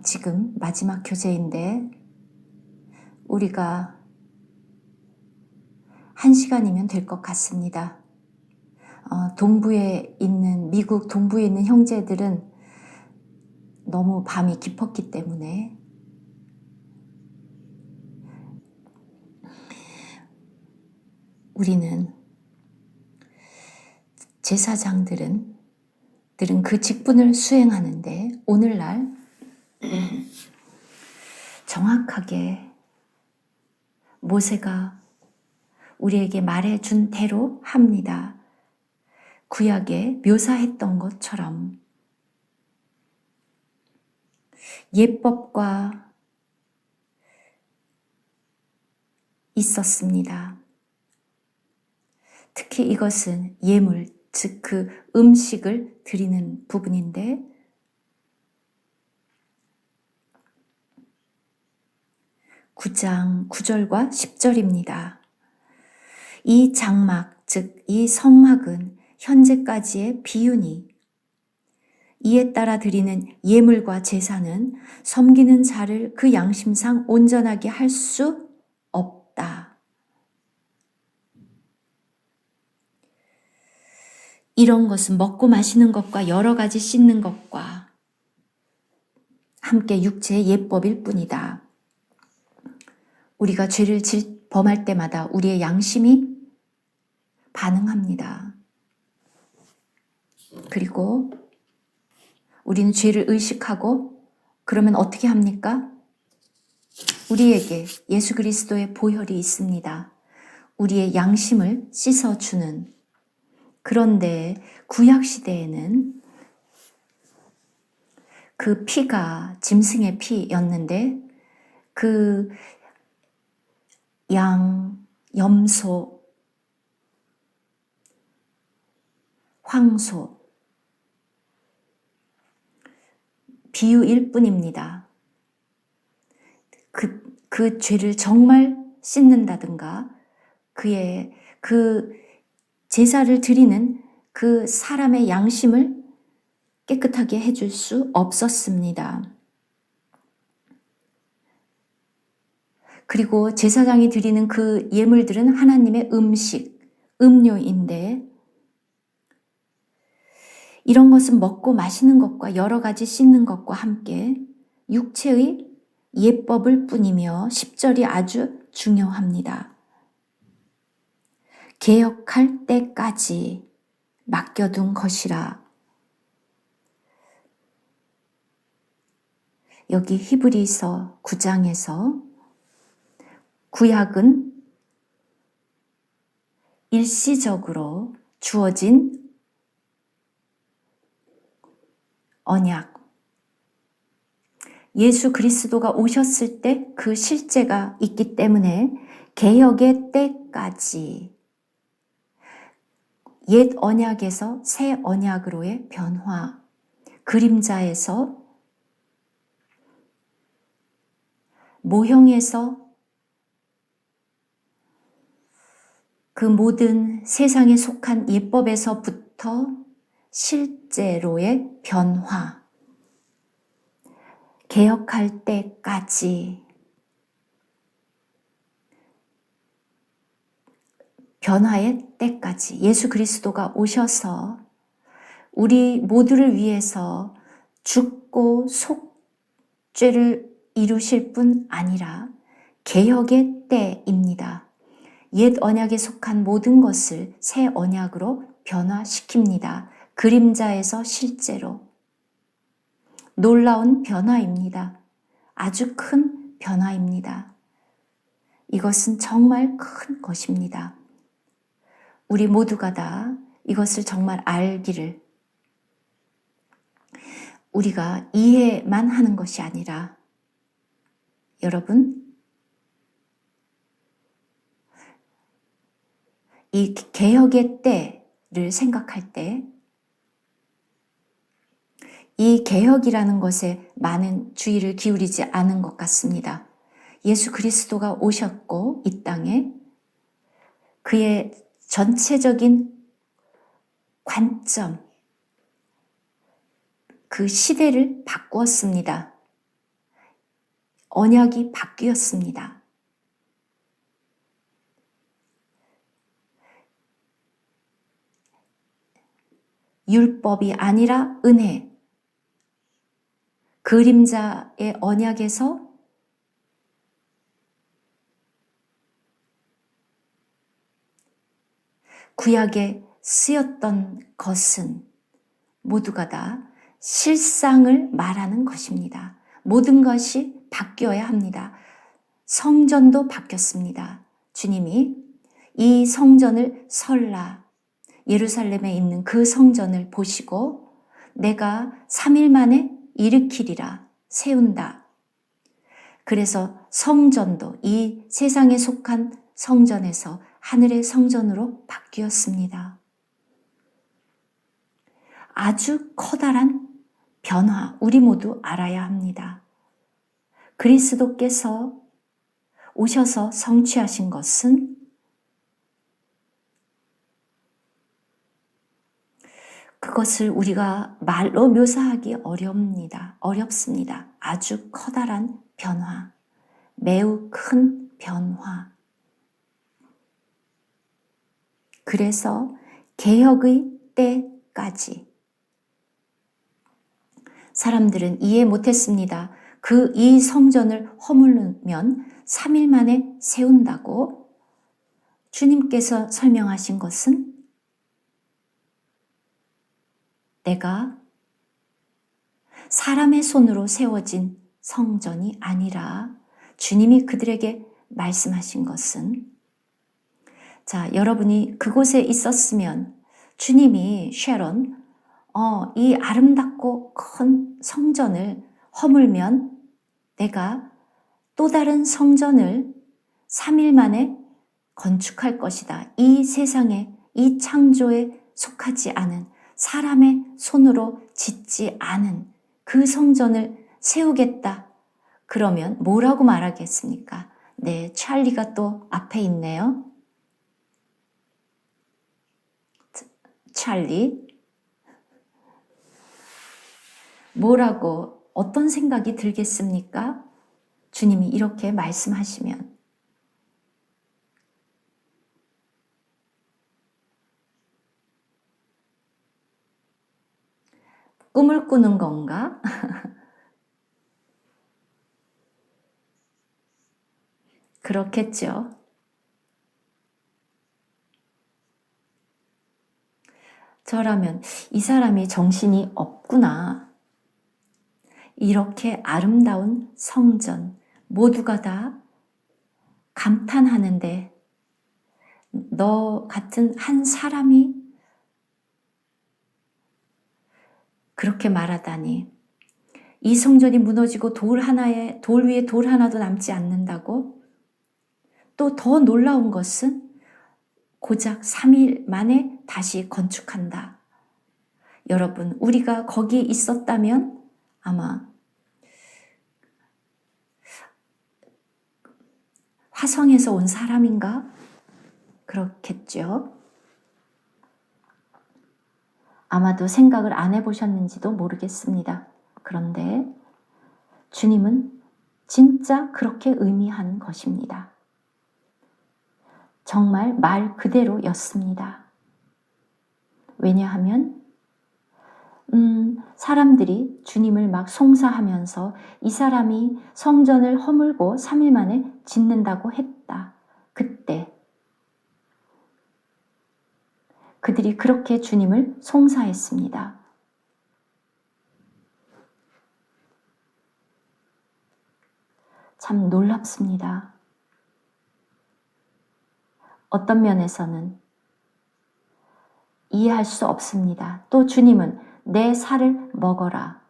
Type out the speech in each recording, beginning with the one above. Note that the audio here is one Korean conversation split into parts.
지금 마지막 교제인데 우리가 1시간이면 될 것 같습니다. 미국 동부에 있는 형제들은 너무 밤이 깊었기 때문에 우리는 제사장들은 그 직분을 수행하는데 오늘날 정확하게 모세가 우리에게 말해준 대로 합니다. 구약에 묘사했던 것처럼 예법과 있었습니다. 특히 이것은 예물, 즉 그 음식을 드리는 부분인데 (9장 9절과 10절입니다. 이 장막, 즉 이 성막은 현재까지의 비유니 이에 따라 드리는 예물과 제사는 섬기는 자를 그 양심상 온전하게 할 수 없다. 이런 것은 먹고 마시는 것과 여러 가지 씻는 것과 함께 육체의 예법일 뿐이다. 우리가 죄를 범할 때마다 우리의 양심이 반응합니다. 그리고 우리는 죄를 의식하고 그러면 어떻게 합니까? 우리에게 예수 그리스도의 보혈이 있습니다. 우리의 양심을 씻어주는. 그런데 구약시대에는 그 피가 짐승의 피였는데 그 양, 염소, 황소, 비유일 뿐입니다. 그 죄를 정말 씻는다든가 그 제사를 드리는 그 사람의 양심을 깨끗하게 해줄 수 없었습니다. 그리고 제사장이 드리는 그 예물들은 하나님의 음식, 음료인데 이런 것은 먹고 마시는 것과 여러 가지 씻는 것과 함께 육체의 예법을 뿐이며 10절이 아주 중요합니다. 개혁할 때까지 맡겨둔 것이라. 여기 히브리서 9장에서 구약은 일시적으로 주어진 언약, 예수 그리스도가 오셨을 때 그 실제가 있기 때문에 개혁의 때까지 옛 언약에서 새 언약으로의 변화, 그림자에서 모형에서 그 모든 세상에 속한 예법에서부터 실제로의 변화, 개혁할 때까지 변화의 때까지 예수 그리스도가 오셔서 우리 모두를 위해서 죽고 속죄를 이루실 뿐 아니라 개혁의 때입니다. 옛 언약에 속한 모든 것을 새 언약으로 변화시킵니다. 그림자에서 실제로. 놀라운 변화입니다. 아주 큰 변화입니다. 이것은 정말 큰 것입니다. 우리 모두가 다 이것을 정말 알기를, 우리가 이해만 하는 것이 아니라 여러분, 이 개혁의 때를 생각할 때 이 개혁이라는 것에 많은 주의를 기울이지 않은 것 같습니다. 예수 그리스도가 오셨고 이 땅에 그의 전체적인 관점, 그 시대를 바꾸었습니다. 언약이 바뀌었습니다. 율법이 아니라 은혜, 그림자의 언약에서 구약에 쓰였던 것은 모두가 다 실상을 말하는 것입니다. 모든 것이 바뀌어야 합니다. 성전도 바뀌었습니다. 주님이 이 성전을 설라, 예루살렘에 있는 그 성전을 보시고 내가 3일 만에 일으키리라, 세운다. 그래서 성전도 이 세상에 속한 성전에서 하늘의 성전으로 바뀌었습니다. 아주 커다란 변화, 우리 모두 알아야 합니다. 그리스도께서 오셔서 성취하신 것은 그것을 우리가 말로 묘사하기 어렵습니다. 아주 커다란 변화, 매우 큰 변화. 그래서 개혁의 때까지 사람들은 이해 못했습니다. 이 성전을 허물면 3일 만에 세운다고 주님께서 설명하신 것은 내가 사람의 손으로 세워진 성전이 아니라 주님이 그들에게 말씀하신 것은, 자, 여러분이 그곳에 있었으면 주님이 쉐론, 이 아름답고 큰 성전을 허물면 내가 또 다른 성전을 3일 만에 건축할 것이다. 이 세상에, 이 창조에 속하지 않은, 사람의 손으로 짓지 않은 그 성전을 세우겠다. 그러면 뭐라고 말하겠습니까? 네, 찰리가 또 앞에 있네요. 찰리. 뭐라고, 어떤 생각이 들겠습니까? 주님이 이렇게 말씀하시면. 꿈을 꾸는 건가? 그렇겠죠. 저라면 이 사람이 정신이 없구나. 이렇게 아름다운 성전, 모두가 다 감탄하는데 너 같은 한 사람이 그렇게 말하다니. 이 성전이 무너지고 돌 위에 돌 하나도 남지 않는다고? 또 더 놀라운 것은 고작 3일 만에 다시 건축한다. 여러분, 우리가 거기 있었다면 아마 화성에서 온 사람인가? 그렇겠죠. 아마도 생각을 안 해보셨는지도 모르겠습니다. 그런데 주님은 진짜 그렇게 의미한 것입니다. 정말 말 그대로였습니다. 왜냐하면 사람들이 주님을 막 송사하면서 이 사람이 성전을 허물고 3일 만에 짓는다고 했다. 그때 그들이 그렇게 주님을 송사했습니다. 참 놀랍습니다. 어떤 면에서는 이해할 수 없습니다. 또 주님은 내 살을 먹어라.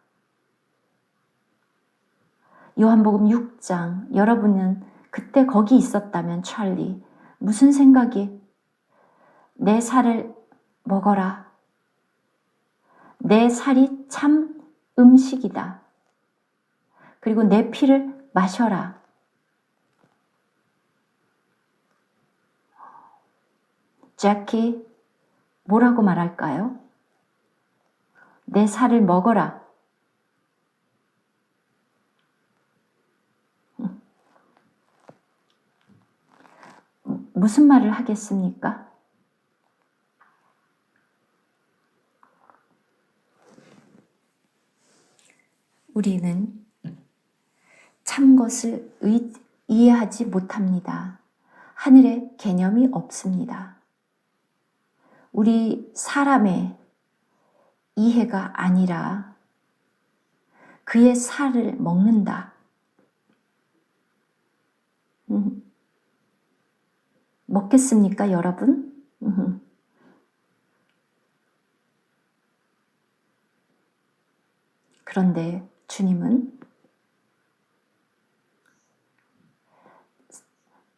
요한복음 6장, 여러분은 그때 거기 있었다면 찰리, 무슨 생각이? 내 살을 먹어라. 내 살이 참 음식이다. 그리고 내 피를 마셔라. 제키, 뭐라고 말할까요? 내 살을 먹어라. 무슨 말을 하겠습니까? 우리는 참 것을 이해하지 못합니다. 하늘의 개념이 없습니다. 우리 사람의 이해가 아니라 그의 살을 먹는다. 먹겠습니까, 여러분? 그런데 주님은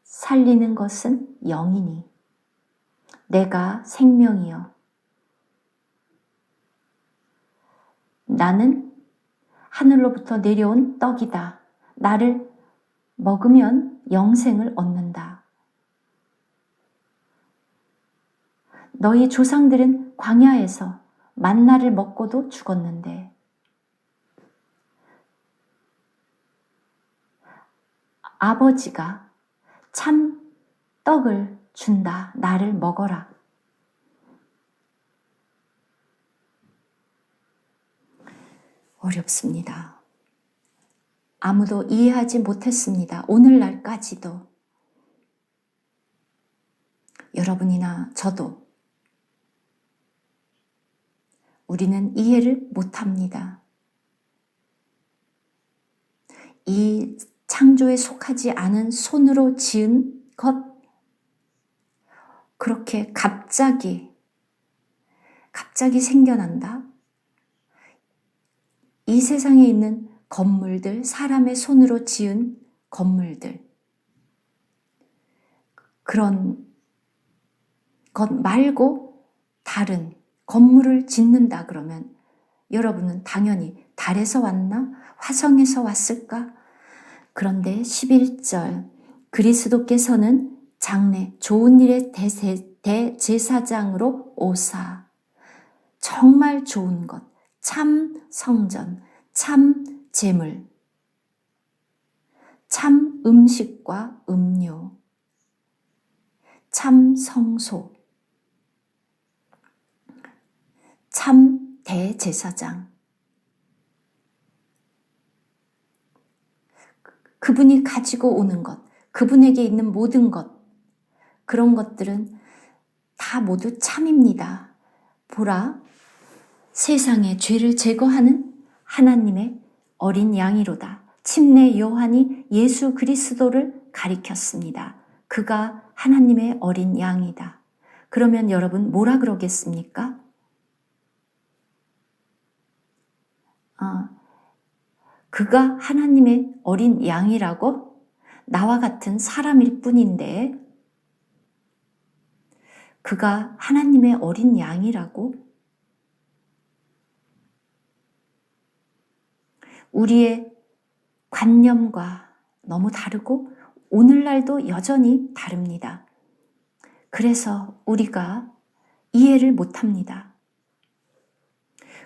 살리는 것은 영이니 내가 생명이요 나는 하늘로부터 내려온 떡이다. 나를 먹으면 영생을 얻는다. 너희 조상들은 광야에서 만나를 먹고도 죽었는데 아버지가 참 떡을 준다. 나를 먹어라. 어렵습니다. 아무도 이해하지 못했습니다. 오늘날까지도. 여러분이나 저도 우리는 이해를 못합니다. 이 창조에 속하지 않은 손으로 지은 것, 그렇게 갑자기 생겨난다. 이 세상에 있는 건물들, 사람의 손으로 지은 건물들, 그런 것 말고 다른 건물을 짓는다 그러면 여러분은 당연히 달에서 왔나? 화성에서 왔을까? 그런데 11절 그리스도께서는 장래 좋은 일의 대제사장으로 오사 정말 좋은 것, 참 성전, 참 제물, 참 음식과 음료, 참 성소, 참 대제사장. 그분이 가지고 오는 것, 그분에게 있는 모든 것, 그런 것들은 다 모두 참입니다. 보라, 세상의 죄를 제거하는 하나님의 어린 양이로다. 침례 요한이 예수 그리스도를 가리켰습니다. 그가 하나님의 어린 양이다. 그러면 여러분 뭐라 그러겠습니까? 그가 하나님의 어린 양이라고? 나와 같은 사람일 뿐인데 그가 하나님의 어린 양이라고? 우리의 관념과 너무 다르고 오늘날도 여전히 다릅니다. 그래서 우리가 이해를 못합니다.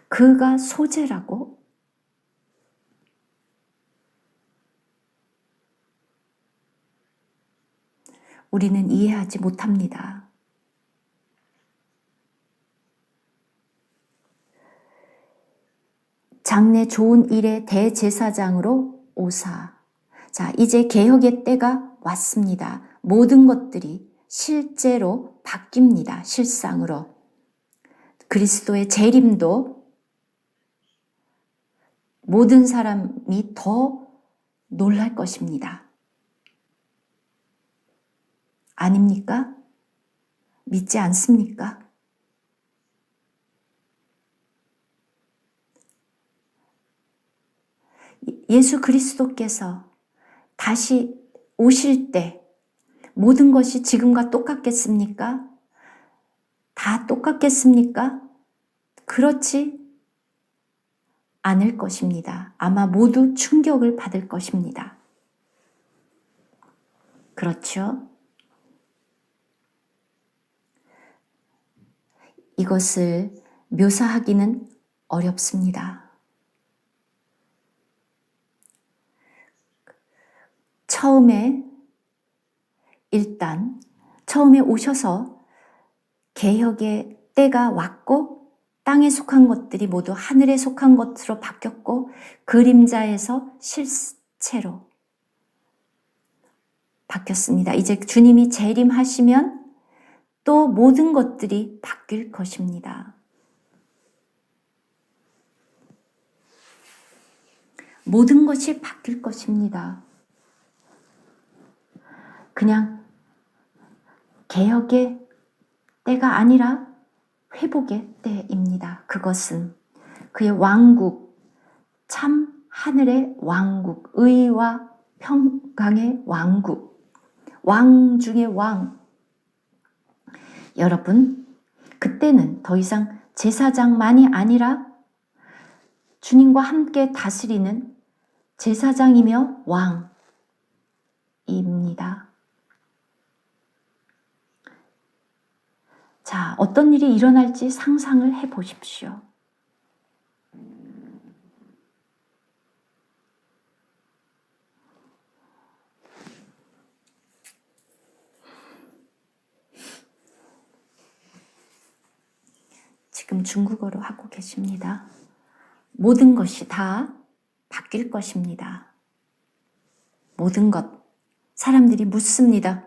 그가 소재라고? 우리는 이해하지 못합니다. 장래 좋은 일의 대제사장으로 오사. 자, 이제 개혁의 때가 왔습니다. 모든 것들이 실제로 바뀝니다. 실상으로. 그리스도의 재림도 모든 사람이 더 놀랄 것입니다. 아닙니까? 믿지 않습니까? 예수 그리스도께서 다시 오실 때 모든 것이 지금과 똑같겠습니까? 다 똑같겠습니까? 그렇지 않을 것입니다. 아마 모두 충격을 받을 것입니다. 그렇죠? 이것을 묘사하기는 어렵습니다. 처음에 일단 처음에 오셔서 개혁의 때가 왔고 땅에 속한 것들이 모두 하늘에 속한 것으로 바뀌었고 그림자에서 실체로 바뀌었습니다. 이제 주님이 재림하시면 또 모든 것들이 바뀔 것입니다. 모든 것이 바뀔 것입니다. 그냥 개혁의 때가 아니라 회복의 때입니다. 그것은 그의 왕국, 참 하늘의 왕국, 의와 평강의 왕국, 왕 중의 왕. 여러분, 그때는 더 이상 제사장만이 아니라 주님과 함께 다스리는 제사장이며 왕입니다. 자, 어떤 일이 일어날지 상상을 해 보십시오. 지금 중국어로 하고 계십니다. 모든 것이 다 바뀔 것입니다. 모든 것. 사람들이 묻습니다.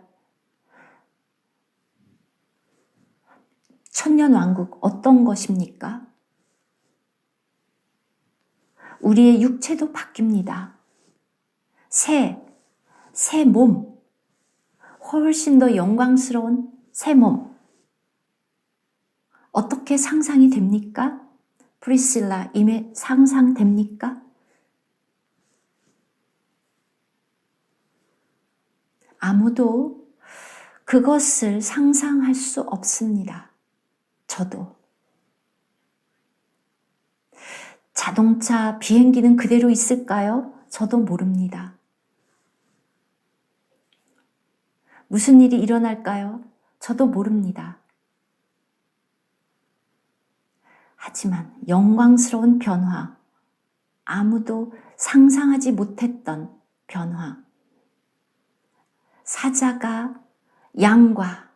천년왕국 어떤 것입니까? 우리의 육체도 바뀝니다. 새 몸, 훨씬 더 영광스러운 새 몸. 어떻게 상상이 됩니까? 프리실라, 임에 상상됩니까? 아무도 그것을 상상할 수 없습니다. 저도. 자동차, 비행기는 그대로 있을까요? 저도 모릅니다. 무슨 일이 일어날까요? 저도 모릅니다. 하지만 영광스러운 변화, 아무도 상상하지 못했던 변화, 사자가 양과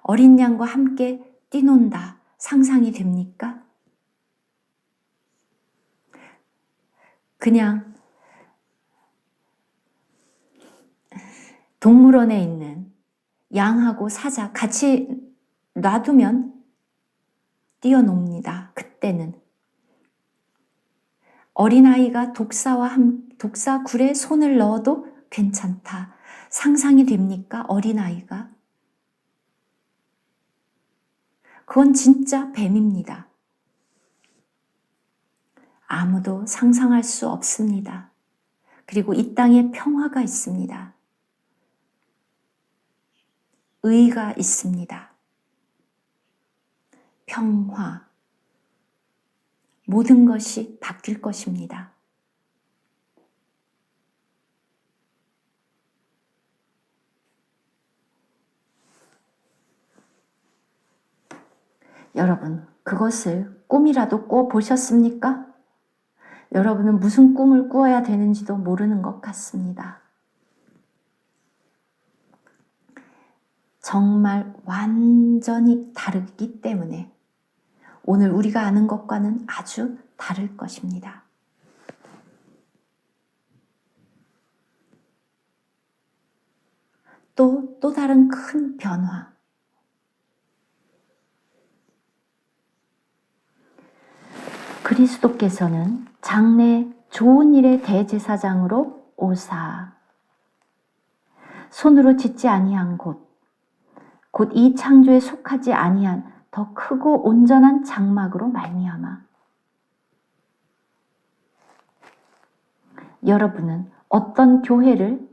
어린 양과 함께 뛰논다 상상이 됩니까? 그냥 동물원에 있는 양하고 사자 같이 놔두면 뛰어놉니다. 그때는 어린아이가 독사굴에 손을 넣어도 괜찮다. 상상이 됩니까? 어린아이가? 그건 진짜 뱀입니다. 아무도 상상할 수 없습니다. 그리고 이 땅에 평화가 있습니다. 의가 있습니다. 평화. 모든 것이 바뀔 것입니다. 여러분, 그것을 꿈이라도 꿔 보셨습니까? 여러분은 무슨 꿈을 꾸어야 되는지도 모르는 것 같습니다. 정말 완전히 다르기 때문에 오늘 우리가 아는 것과는 아주 다를 것입니다. 또 다른 큰 변화. 그리스도께서는 장래 좋은 일의 대제사장으로 오사 손으로 짓지 아니한 곧 이 창조에 속하지 아니한 더 크고 온전한 장막으로 말미암아 여러분은 어떤 교회를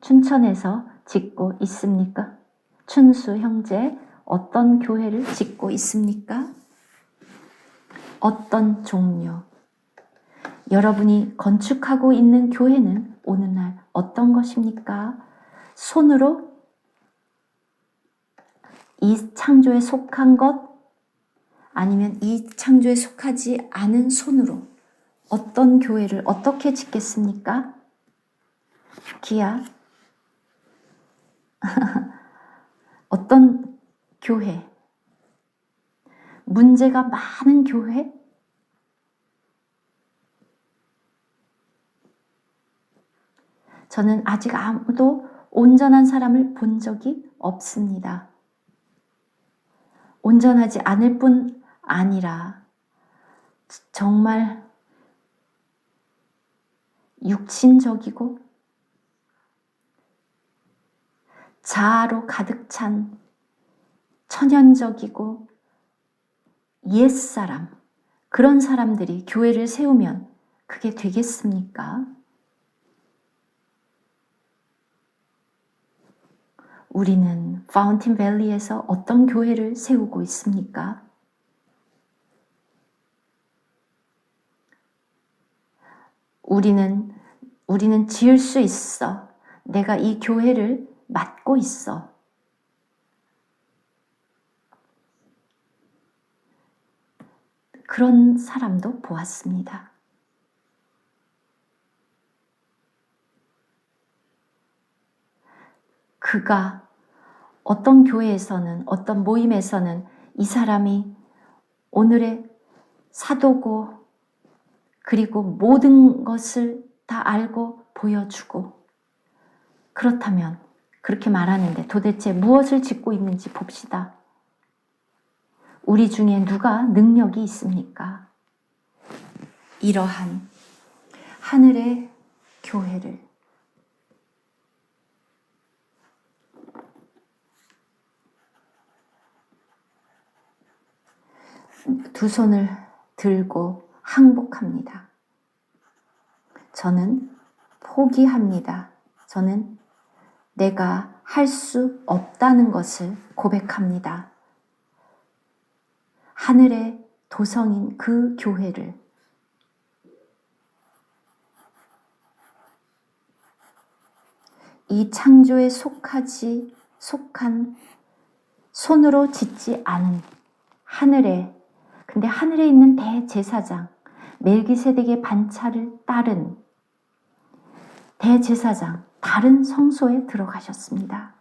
춘천에서 짓고 있습니까? 춘수 형제, 어떤 교회를 짓고 있습니까? 어떤 종류? 여러분이 건축하고 있는 교회는 오늘날 어떤 것입니까? 손으로 이 창조에 속한 것, 아니면 이 창조에 속하지 않은 손으로 어떤 교회를 어떻게 짓겠습니까? 기야? 어떤 교회, 문제가 많은 교회, 저는 아직 아무도 온전한 사람을 본 적이 없습니다. 온전하지 않을 뿐 아니라 정말 육신적이고 자아로 가득 찬 천연적이고 옛사람, 그런 사람들이 교회를 세우면 그게 되겠습니까? 우리는 파운틴 밸리에서 어떤 교회를 세우고 있습니까? 우리는 지을 수 있어. 내가 이 교회를 맡고 있어. 그런 사람도 보았습니다. 그가 어떤 교회에서는, 어떤 모임에서는 이 사람이 오늘의 사도고, 그리고 모든 것을 다 알고 보여주고, 그렇다면 그렇게 말하는데 도대체 무엇을 짓고 있는지 봅시다. 우리 중에 누가 능력이 있습니까? 이러한 하늘의 교회를 두 손을 들고 항복합니다. 저는 포기합니다. 저는 내가 할 수 없다는 것을 고백합니다. 하늘의 도성인 그 교회를 이 창조에 속한 손으로 짓지 않은 근데 하늘에 있는 대제사장, 멜기세덱의 반차를 따른 대제사장, 다른 성소에 들어가셨습니다.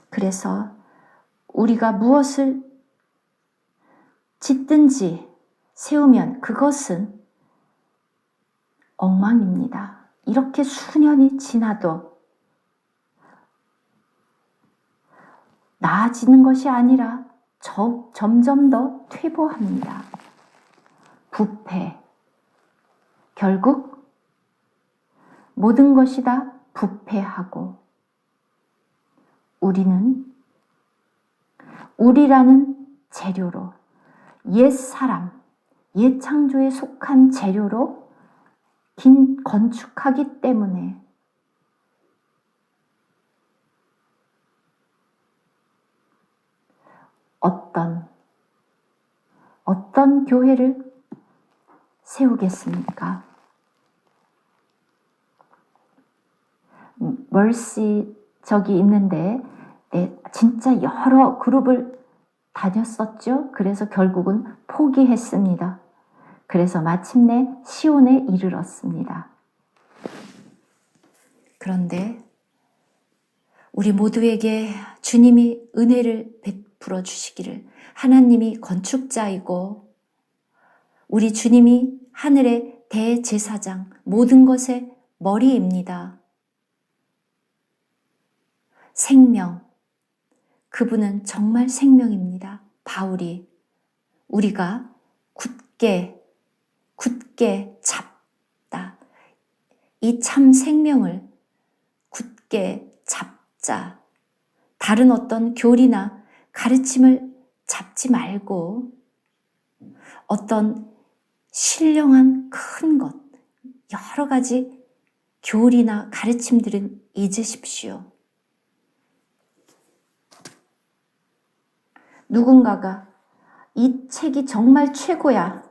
그래서 우리가 무엇을 짓든지 세우면 그것은 엉망입니다. 이렇게 수년이 지나도 나아지는 것이 아니라 점점 더 퇴보합니다. 부패. 결국 모든 것이 다 부패하고 우리라는 재료로, 옛 사람, 옛 창조에 속한 재료로 건축하기 때문에 어떤 교회를 세우겠습니까? 멀시 저기 있는데 진짜 여러 그룹을 다녔었죠. 그래서 결국은 포기했습니다. 그래서 마침내 시온에 이르렀습니다. 그런데 우리 모두에게 주님이 은혜를 베풀어 주시기를, 하나님이 건축자이고 우리 주님이 하늘의 대제사장, 모든 것의 머리입니다. 생명, 그분은 정말 생명입니다. 바울이 우리가 굳게 잡다. 이 참 생명을 굳게 잡자. 다른 어떤 교리나 가르침을 잡지 말고 어떤 신령한 큰 것, 여러 가지 교리나 가르침들은 잊으십시오. 누군가가 이 책이 정말 최고야,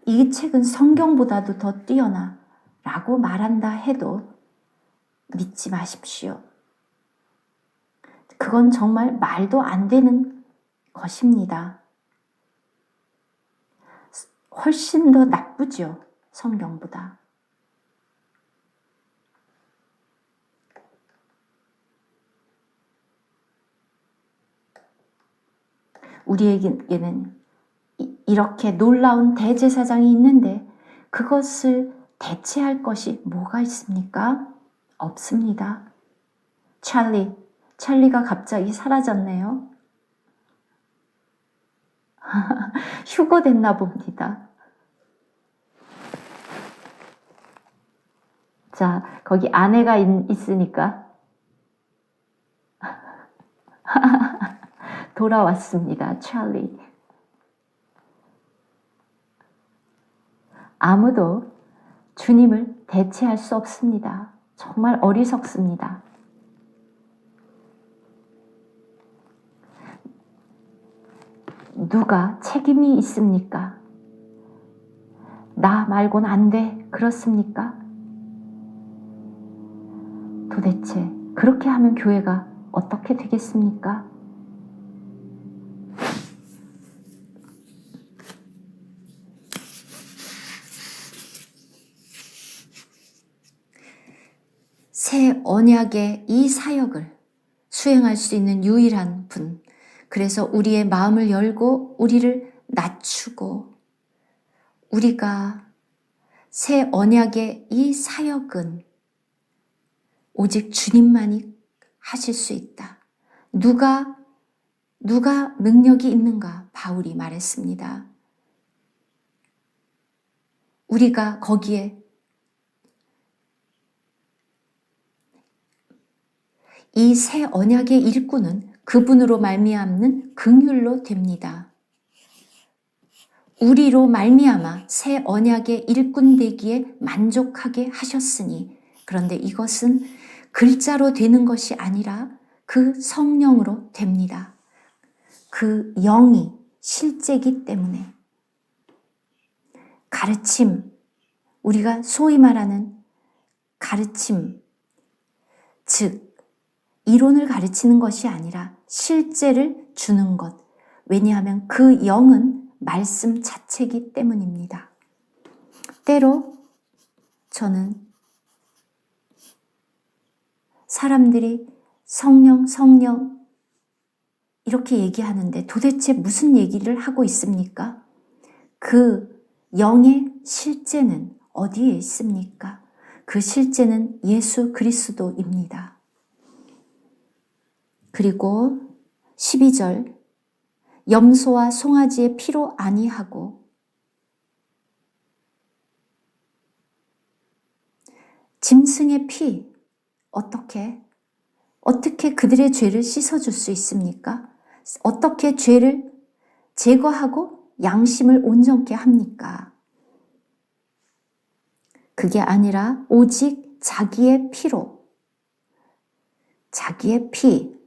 이 책은 성경보다도 더 뛰어나 라고 말한다 해도 믿지 마십시오. 그건 정말 말도 안 되는 것입니다. 훨씬 더 나쁘죠, 성경보다. 우리에게는 이렇게 놀라운 대제사장이 있는데 그것을 대체할 것이 뭐가 있습니까? 없습니다. 찰리가 갑자기 사라졌네요. 휴거됐나 봅니다. 자, 거기 아내가 있으니까 돌아왔습니다. 찰리. 아무도 주님을 대체할 수 없습니다. 정말 어리석습니다. 누가 책임이 있습니까? 나 말고는 안 돼. 그렇습니까? 도대체 그렇게 하면 교회가 어떻게 되겠습니까? 새 언약의 이 사역을 수행할 수 있는 유일한 분. 그래서 우리의 마음을 열고 우리를 낮추고 우리가 새 언약의 이 사역은 오직 주님만이 하실 수 있다. 누가 능력이 있는가? 바울이 말했습니다. 우리가 거기에 이 새 언약의 일꾼은 그분으로 말미암는 긍휼로 됩니다. 우리로 말미암아 새 언약의 일꾼 되기에 만족하게 하셨으니 그런데 이것은 글자로 되는 것이 아니라 그 성령으로 됩니다. 그 영이 실제이기 때문에 가르침, 우리가 소위 말하는 가르침, 즉 이론을 가르치는 것이 아니라 실제를 주는 것. 왜냐하면 그 영은 말씀 자체이기 때문입니다. 때로 저는 사람들이 성령 이렇게 얘기하는데 도대체 무슨 얘기를 하고 있습니까? 그 영의 실제는 어디에 있습니까? 그 실제는 예수 그리스도입니다. 그리고 12절 염소와 송아지의 피로 아니하고 짐승의 피 어떻게 그들의 죄를 씻어줄 수 있습니까? 어떻게 죄를 제거하고 양심을 온전케 합니까? 그게 아니라 오직 자기의 피로 자기의 피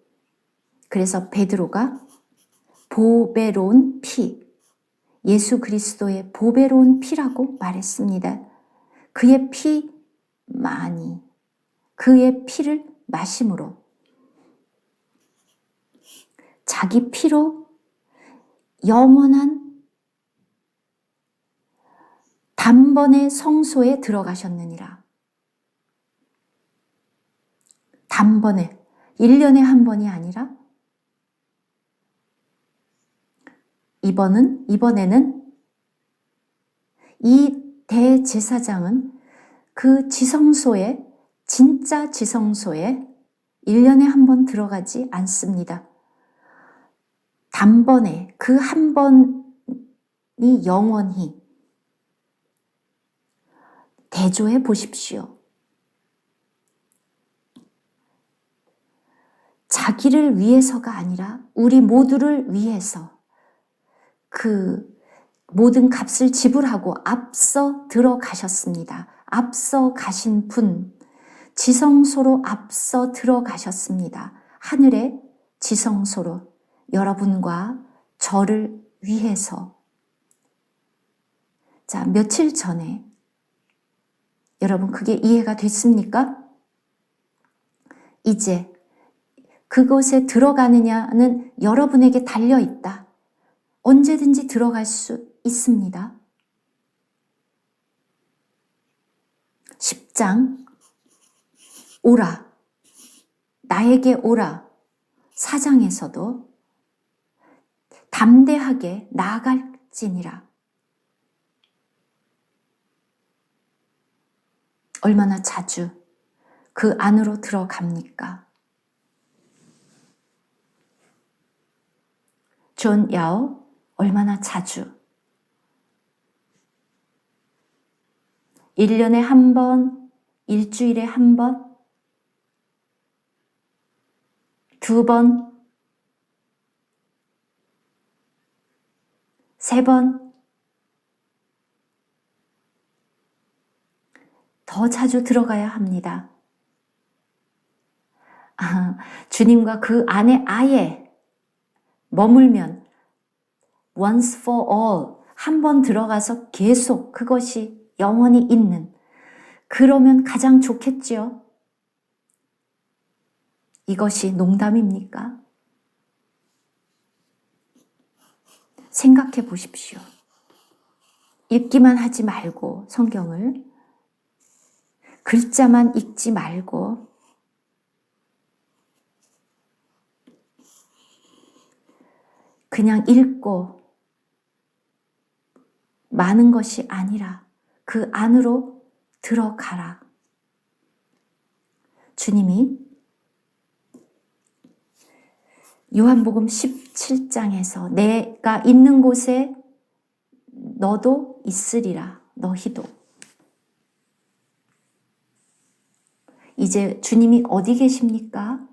그래서 베드로가 보배로운 피 예수 그리스도의 보배로운 피라고 말했습니다. 그의 피만이 그의 피를 마심으로 자기 피로 영원한 단번에 성소에 들어가셨느니라. 단번에 1년에 한 번이 아니라 이번에는 이 대제사장은 그 지성소에 진짜 지성소에 1년에 한 번 들어가지 않습니다. 단번에 그 한 번이 영원히 대조해 보십시오. 자기를 위해서가 아니라 우리 모두를 위해서 그 모든 값을 지불하고 앞서 들어가셨습니다. 앞서 가신 분, 지성소로 앞서 들어가셨습니다. 하늘의 지성소로 여러분과 저를 위해서. 자, 며칠 전에 여러분 그게 이해가 됐습니까? 이제 그곳에 들어가느냐는 여러분에게 달려있다. 언제든지 들어갈 수 있습니다. 10장 오라, 나에게 오라. 4장에서도 담대하게 나아갈지니라. 얼마나 자주 그 안으로 들어갑니까? 존 야오 얼마나 자주 1년에 한 번, 일주일에 한 번, 2번, 3번, 더 자주 들어가야 합니다. 주님과 그 안에 아예 머물면 once for all 한 번 들어가서 계속 그것이 영원히 있는, 그러면 가장 좋겠지요. 이것이 농담입니까? 생각해 보십시오. 읽기만 하지 말고 성경을 글자만 읽지 말고 그냥 읽고 많은 것이 아니라 그 안으로 들어가라. 주님이 요한복음 17장에서 내가 있는 곳에 너도 있으리라. 너희도. 이제 주님이 어디 계십니까?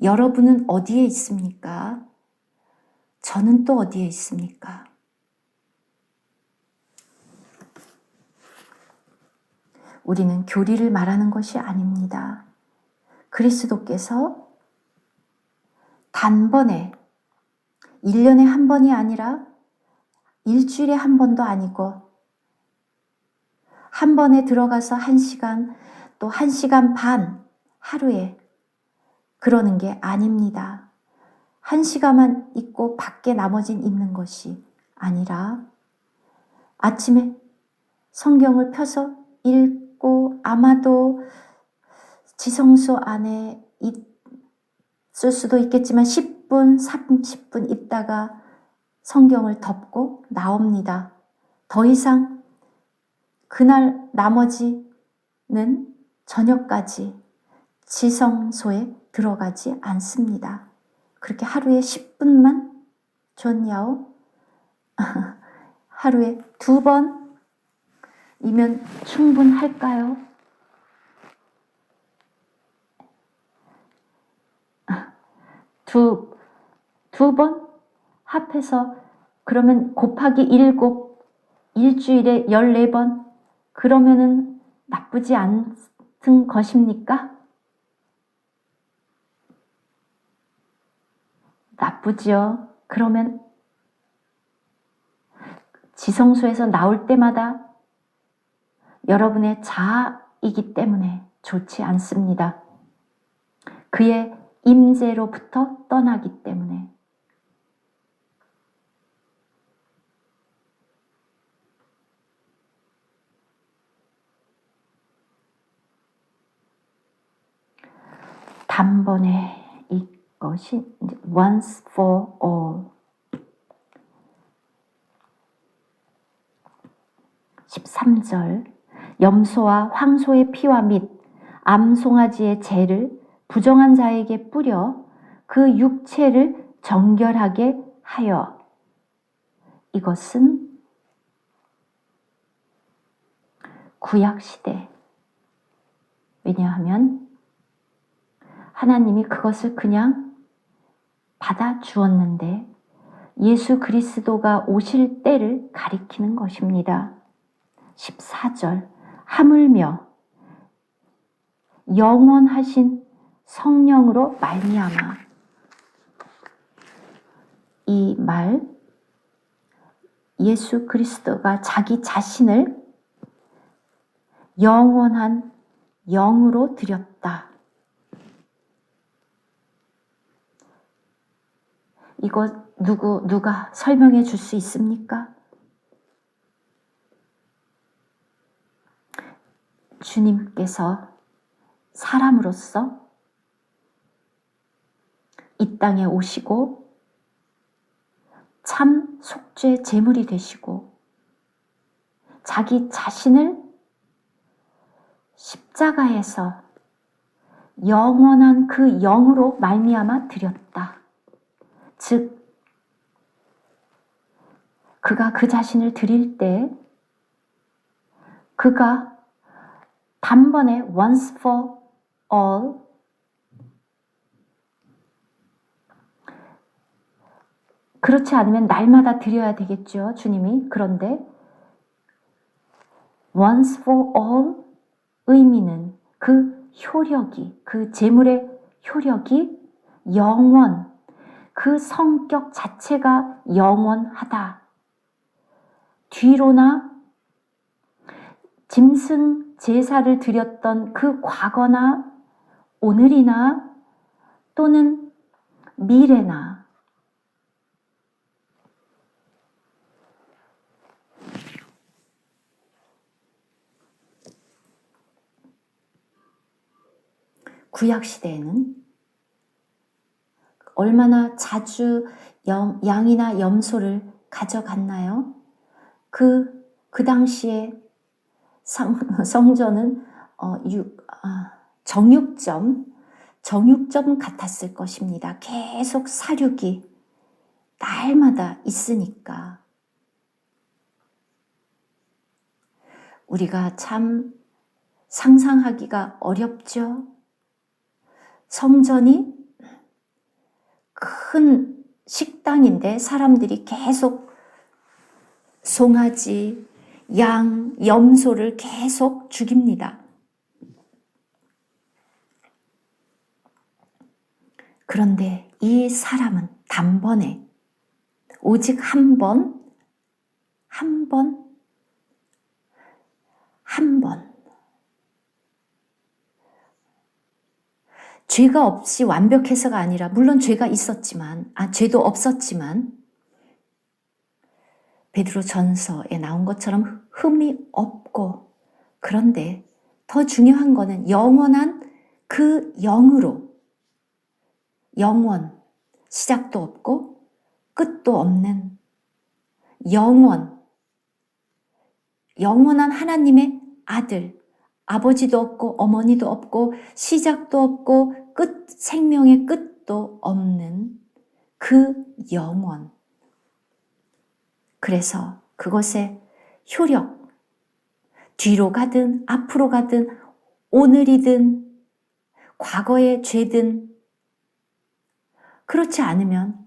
여러분은 어디에 있습니까? 저는 또 어디에 있습니까? 우리는 교리를 말하는 것이 아닙니다. 그리스도께서 단번에 1년에 한 번이 아니라 일주일에 한 번도 아니고 한 번에 들어가서 1시간 또 1시간 반 하루에 그러는 게 아닙니다. 1시간만 있고 밖에 나머진 있는 것이 아니라 아침에 성경을 펴서 읽고 아마도 지성소 안에 있을 수도 있겠지만 10분, 30분 있다가 성경을 덮고 나옵니다. 더 이상 그날 나머지는 저녁까지 지성소에 들어가지 않습니다. 그렇게 하루에 10분만 존 야오 하루에 2번이면 충분할까요? 두 번 합해서 그러면 곱하기 7, 일주일에 14번, 그러면은 나쁘지 않은 것입니까? 나쁘지요. 그러면 지성소에서 나올 때마다 여러분의 자아이기 때문에 좋지 않습니다. 그의 임재로부터 떠나기 때문에. 단번에 이것이 once for all. 13절 염소와 황소의 피와 및 암송아지의 재를 부정한 자에게 뿌려 그 육체를 정결하게 하여. 이것은 구약시대. 왜냐하면 하나님이 그것을 그냥 받아 주었는데 예수 그리스도가 오실 때를 가리키는 것입니다. 14절 하물며 영원하신 성령으로 말미암아. 이 말 예수 그리스도가 자기 자신을 영원한 영으로 드렸다. 이거 누가 설명해 줄 수 있습니까? 주님께서 사람으로서 이 땅에 오시고 참 속죄 제물이 되시고 자기 자신을 십자가에서 영원한 그 영으로 말미암아 드렸다. 즉 그가 그 자신을 드릴 때 그가 단번에 once for all 그렇지 않으면 날마다 드려야 되겠죠. 주님이. 그런데 once for all 의미는 그 효력이 그 제물의 효력이 영원 그 성격 자체가 영원하다. 뒤로나 짐승 제사를 드렸던 그 과거나 오늘이나 또는 미래나 구약시대에는 얼마나 자주 양이나 염소를 가져갔나요? 그 당시에 성전은 정육점 같았을 것입니다. 계속 사륙이 날마다 있으니까. 우리가 참 상상하기가 어렵죠. 성전이 큰 식당인데 사람들이 계속 송아지, 양, 염소를 계속 죽입니다. 그런데 이 사람은 단번에 오직 한 번 죄가 없이 완벽해서가 아니라 물론 죄가 있었지만 죄도 없었지만 베드로전서에 나온 것처럼 흠이 없고 그런데 더 중요한 거는 영원한 그 영으로 영원 시작도 없고 끝도 없는 영원한 하나님의 아들 아버지도 없고 어머니도 없고 시작도 없고 생명의 끝도 없는 그 영원. 그래서 그것의 효력, 뒤로 가든 앞으로 가든 오늘이든 과거의 죄든 그렇지 않으면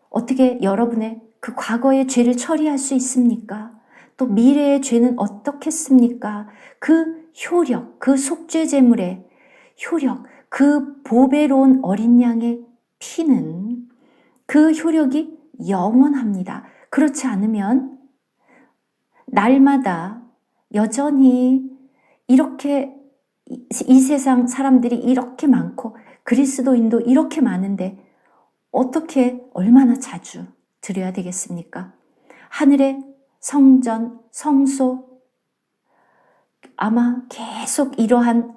어떻게 여러분의 그 과거의 죄를 처리할 수 있습니까? 또 미래의 죄는 어떻겠습니까? 그 효력, 그 속죄 제물의 효력, 그 보배로운 어린 양의 피는 그 효력이 영원합니다. 그렇지 않으면 날마다 여전히 이렇게 이 세상 사람들이 이렇게 많고 그리스도인도 이렇게 많은데 어떻게 얼마나 자주 드려야 되겠습니까? 하늘의 성전, 성소 아마 계속 이러한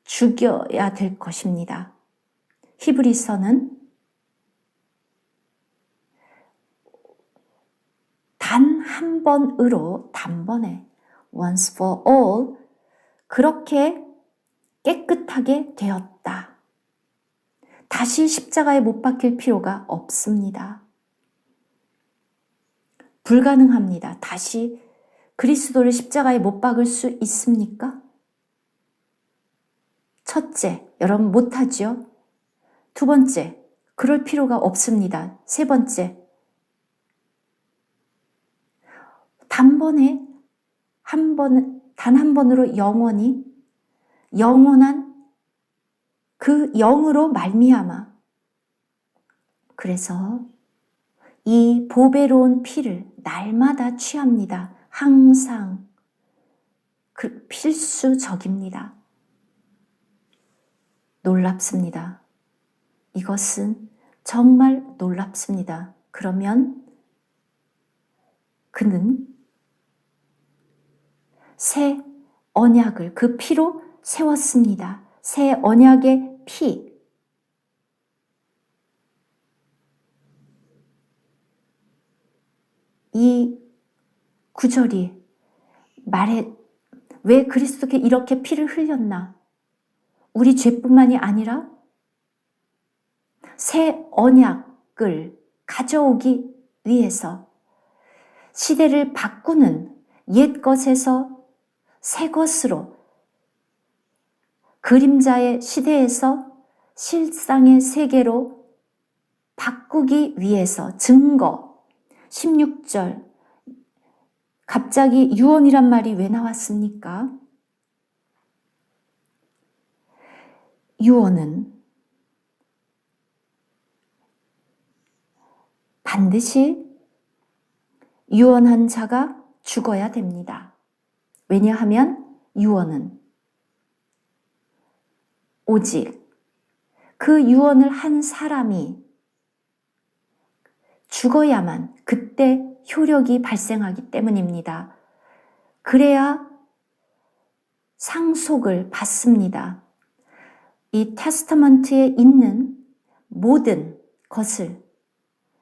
죽여야 될 것입니다. 히브리서는 단 한 번으로 단번에 once for all 그렇게 깨끗하게 되었다. 다시 십자가에 못 박힐 필요가 없습니다. 불가능합니다. 다시 그리스도를 십자가에 못 박을 수 있습니까? 첫째, 여러분 못하죠? 두 번째, 그럴 필요가 없습니다. 세 번째, 단번에 단 한 번으로 영원한 그 영으로 말미암아 그래서 이 보배로운 피를 날마다 취합니다. 항상 필수적입니다. 놀랍습니다. 이것은 정말 놀랍습니다. 그러면 그는 새 언약을 그 피로 세웠습니다. 새 언약의 피. 이 구절이 말해 왜 그리스도께 이렇게 피를 흘렸나? 우리 죄뿐만이 아니라 새 언약을 가져오기 위해서 시대를 바꾸는 옛 것에서 새 것으로 그림자의 시대에서 실상의 세계로 바꾸기 위해서 증거 16절 갑자기 유언이란 말이 왜 나왔습니까? 유언은 반드시 유언한 자가 죽어야 됩니다. 왜냐하면 유언은 오직 그 유언을 한 사람이 죽어야만 그때 효력이 발생하기 때문입니다. 그래야 상속을 받습니다. 이 테스터먼트에 있는 모든 것을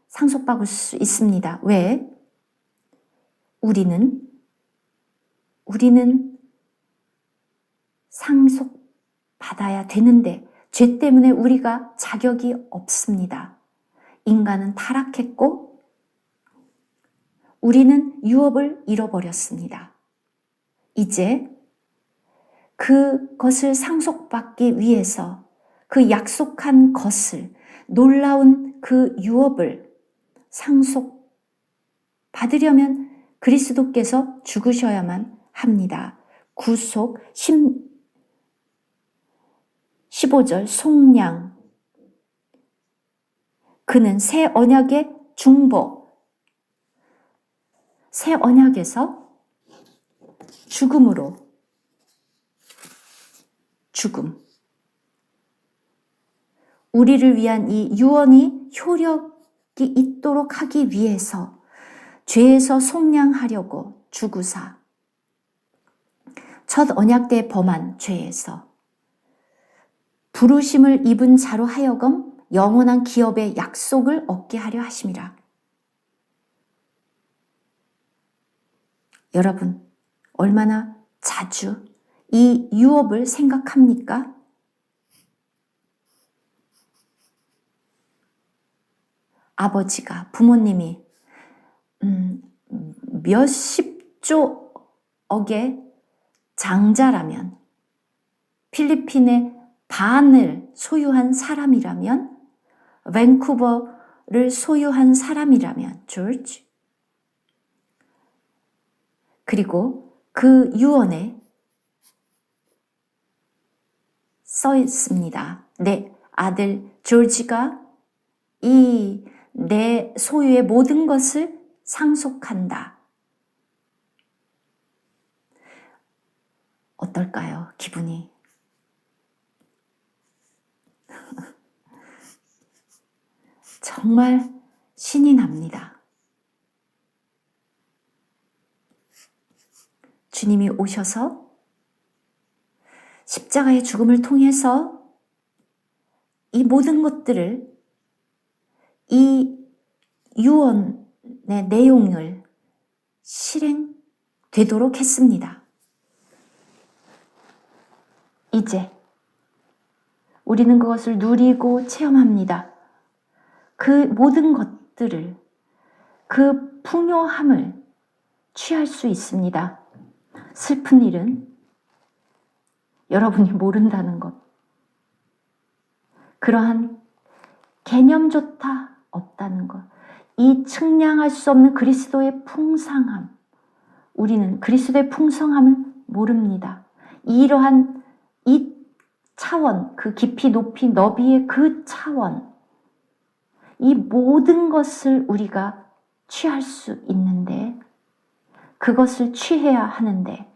상속받을 수 있습니다. 왜? 우리는 상속받아야 되는데 죄 때문에 우리가 자격이 없습니다. 인간은 타락했고 우리는 유업을 잃어버렸습니다. 이제 그것을 상속받기 위해서 그 약속한 것을 놀라운 그 유업을 상속받으려면 그리스도께서 죽으셔야만 합니다. 구속 15절 속량 그는 새 언약의 중보 새 언약에서 죽음으로 죽음 우리를 위한 이 유언이 효력이 있도록 하기 위해서 죄에서 속량하려고 죽으사 첫 언약 때 범한 죄에서 부르심을 입은 자로 하여금 영원한 기업의 약속을 얻게 하려 하심이라. 여러분, 얼마나 자주 이 유업을 생각합니까? 아버지가, 부모님이 몇십조억의 장자라면, 필리핀의 반을 소유한 사람이라면, 밴쿠버를 소유한 사람이라면, 조지. 그리고 그 유언에 써 있습니다. 내 아들 조지가 이 내 소유의 모든 것을 상속한다. 어떨까요? 기분이. 정말 신이 납니다. 주님이 오셔서 십자가의 죽음을 통해서 이 모든 것들을 이 유언의 내용을 실행되도록 했습니다. 이제 우리는 그것을 누리고 체험합니다. 그 모든 것들을, 그 풍요함을 취할 수 있습니다. 슬픈 일은 여러분이 모른다는 것. 그러한 개념조차 없다는 것. 이 측량할 수 없는 그리스도의 풍성함. 우리는 그리스도의 풍성함을 모릅니다. 이러한 이 차원, 그 깊이, 높이, 너비의 그 차원. 이 모든 것을 우리가 취할 수 있는데, 그것을 취해야 하는데,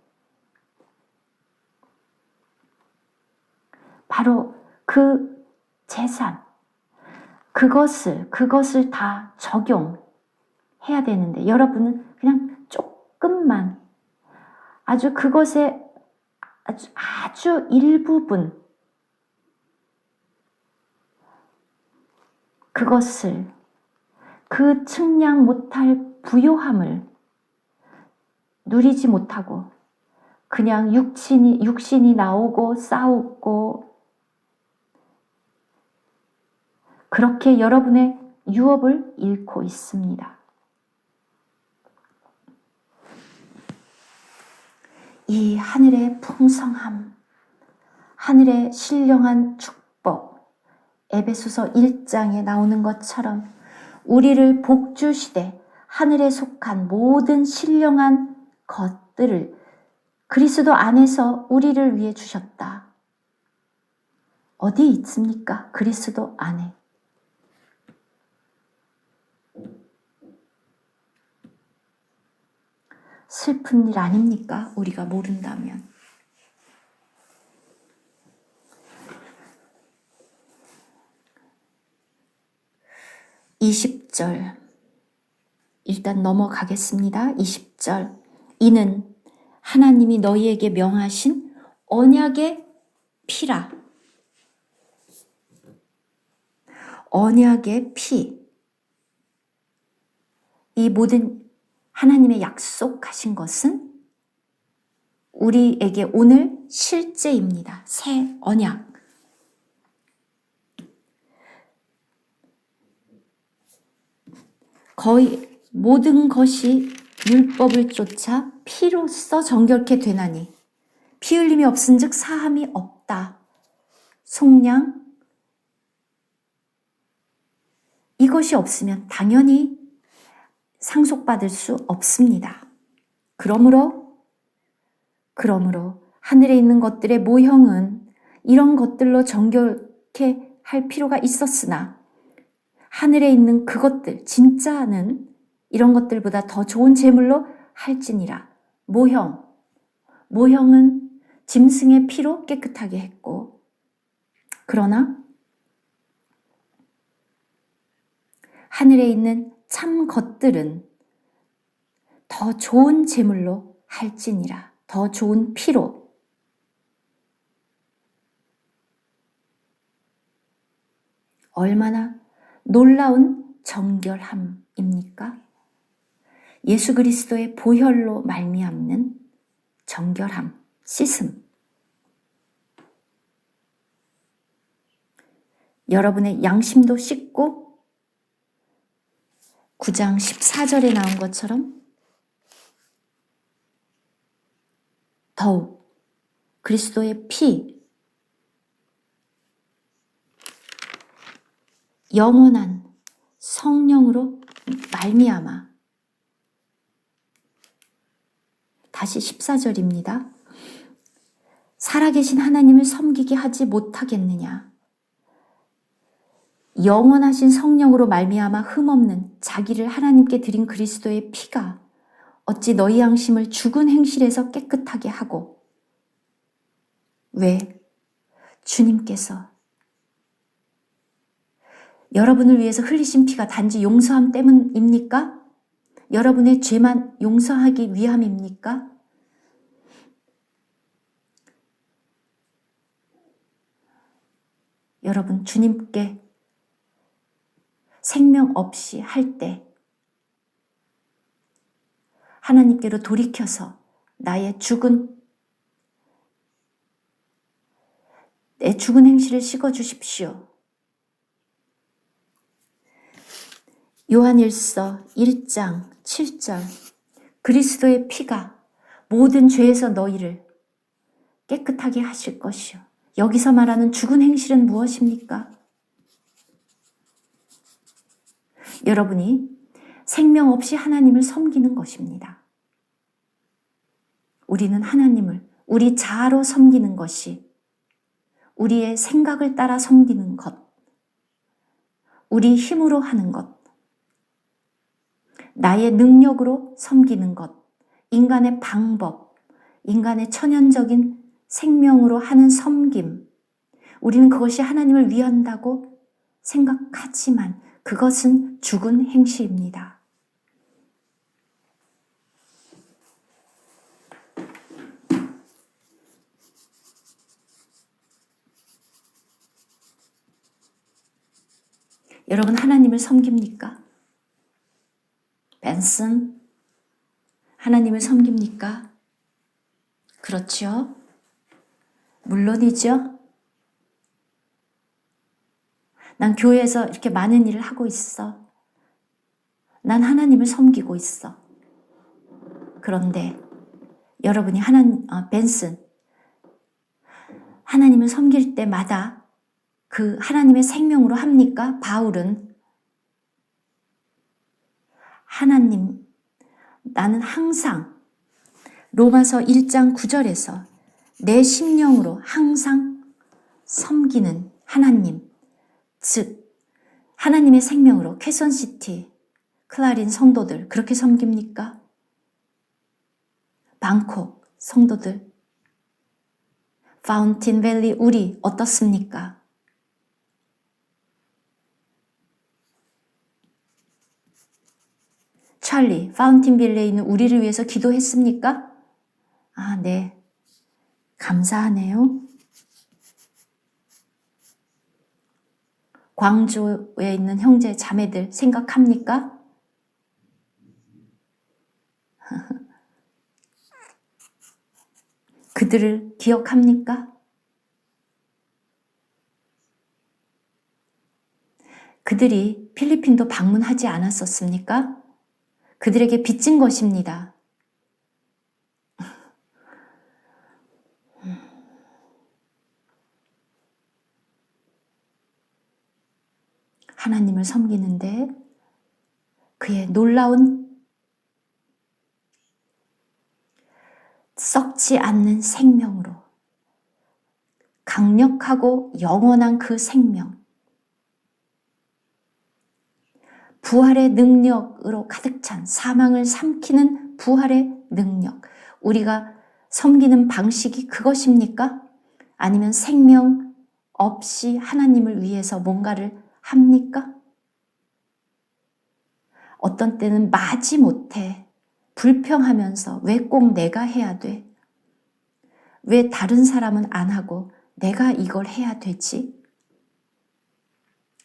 바로 그 재산, 그것을 다 적용해야 되는데, 여러분은 그냥 조금만, 아주 그것의 아주 일부분, 그것을 그 측량 못할 그 부요함을 누리지 못하고 그냥 육신이 나오고 싸우고 그렇게 여러분의 유업을 잃고 있습니다. 이 하늘의 풍성함, 하늘의 신령한 축복, 에베소서 1장에 나오는 것처럼 우리를 복주시되 하늘에 속한 모든 신령한 것들을 그리스도 안에서 우리를 위해 주셨다. 어디 있습니까? 그리스도 안에. 슬픈 일 아닙니까? 우리가 모른다면. (20절) 일단 넘어가겠습니다. 20절 이는 하나님이 너희에게 명하신 언약의 피라. 언약의 피. 이 모든 하나님의 약속하신 것은 우리에게 오늘 실제입니다. 새 언약. 거의 모든 것이 율법을 쫓아 피로써 정결케 되나니 피 흘림이 없은즉 사함이 없다. 속량. 이것이 없으면 당연히 상속받을 수 없습니다. 그러므로 하늘에 있는 것들의 모형은 이런 것들로 정결케 할 필요가 있었으나 하늘에 있는 그것들, 진짜는 이런 것들보다 더 좋은 제물로 할지니라. 모형은 짐승의 피로 깨끗하게 했고, 그러나 하늘에 있는 참 것들은 더 좋은 제물로 할지니라. 더 좋은 피로. 얼마나 놀라운 정결함입니까? 예수 그리스도의 보혈로 말미암는 정결함, 씻음. 여러분의 양심도 씻고 9장 14절에 나온 것처럼 더욱 그리스도의 피, 영원한 성령으로 말미암아. 다시 14절입니다. 살아계신 하나님을 섬기게 하지 못하겠느냐. 영원하신 성령으로 말미암아 흠없는 자기를 하나님께 드린 그리스도의 피가 어찌 너희 양심을 죽은 행실에서 깨끗하게 하고. 왜? 주님께서 여러분을 위해서 흘리신 피가 단지 용서함 때문입니까? 여러분의 죄만 용서하기 위함입니까? 여러분, 주님께 생명 없이 할 때 하나님께로 돌이켜서 내 죽은 행실을 씻어주십시오. 요한일서 1장 7절 그리스도의 피가 모든 죄에서 너희를 깨끗하게 하실 것이요. 여기서 말하는 죽은 행실은 무엇입니까? 여러분이 생명 없이 하나님을 섬기는 것입니다. 우리는 하나님을 우리 자아로 섬기는 것이 우리의 생각을 따라 섬기는 것, 우리 힘으로 하는 것, 나의 능력으로 섬기는 것, 인간의 방법, 인간의 천연적인 생명으로 하는 섬김, 우리는 그것이 하나님을 위한다고 생각하지만 그것은 죽은 행실입니다. 여러분, 하나님을 섬깁니까? 벤슨, 하나님을 섬깁니까? 그렇죠? 물론이죠. 난 교회에서 이렇게 많은 일을 하고 있어. 난 하나님을 섬기고 있어. 그런데 여러분이 벤슨, 하나님을 섬길 때마다 그 하나님의 생명으로 합니까? 바울은 하나님, 나는 항상 로마서 1장 9절에서 내 심령으로 항상 섬기는 하나님, 즉 하나님의 생명으로 쾌선시티, 클라린 성도들 그렇게 섬깁니까? 방콕 성도들, 파운틴밸리 우리 어떻습니까? 찰리, 파운틴빌레에 있는 우리를 위해서 기도했습니까? 아, 네. 감사하네요. 광주에 있는 형제 자매들 생각합니까? 그들을 기억합니까? 그들이 필리핀도 방문하지 않았었습니까? 그들에게 빚진 것입니다. 하나님을 섬기는데 그의 놀라운 썩지 않는 생명으로 강력하고 영원한 그 생명, 부활의 능력으로 가득 찬 사망을 삼키는 부활의 능력, 우리가 섬기는 방식이 그것입니까? 아니면 생명 없이 하나님을 위해서 뭔가를 합니까? 어떤 때는 마지못해 불평하면서 왜 꼭 내가 해야 돼? 왜 다른 사람은 안 하고 내가 이걸 해야 되지?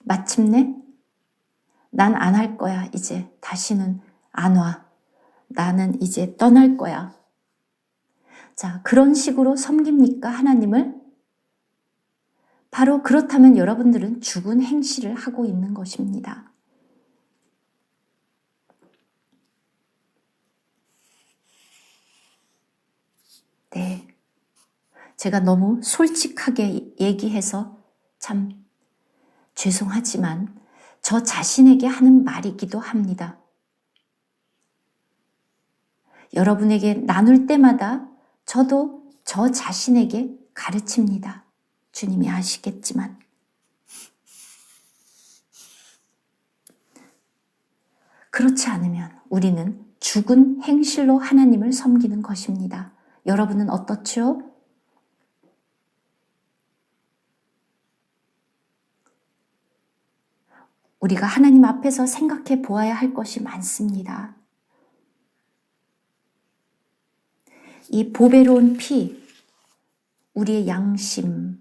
마침내 난 안 할 거야. 이제 다시는 안 와. 나는 이제 떠날 거야. 자, 그런 식으로 섬깁니까? 하나님을? 바로 그렇다면 여러분들은 죽은 행실을 하고 있는 것입니다. 네. 제가 너무 솔직하게 얘기해서 참 죄송하지만 저 자신에게 하는 말이기도 합니다. 여러분에게 나눌 때마다 저도 저 자신에게 가르칩니다. 주님이 아시겠지만. 그렇지 않으면 우리는 죽은 행실로 하나님을 섬기는 것입니다. 여러분은 어떻죠? 우리가 하나님 앞에서 생각해 보아야 할 것이 많습니다. 이 보배로운 피, 우리의 양심이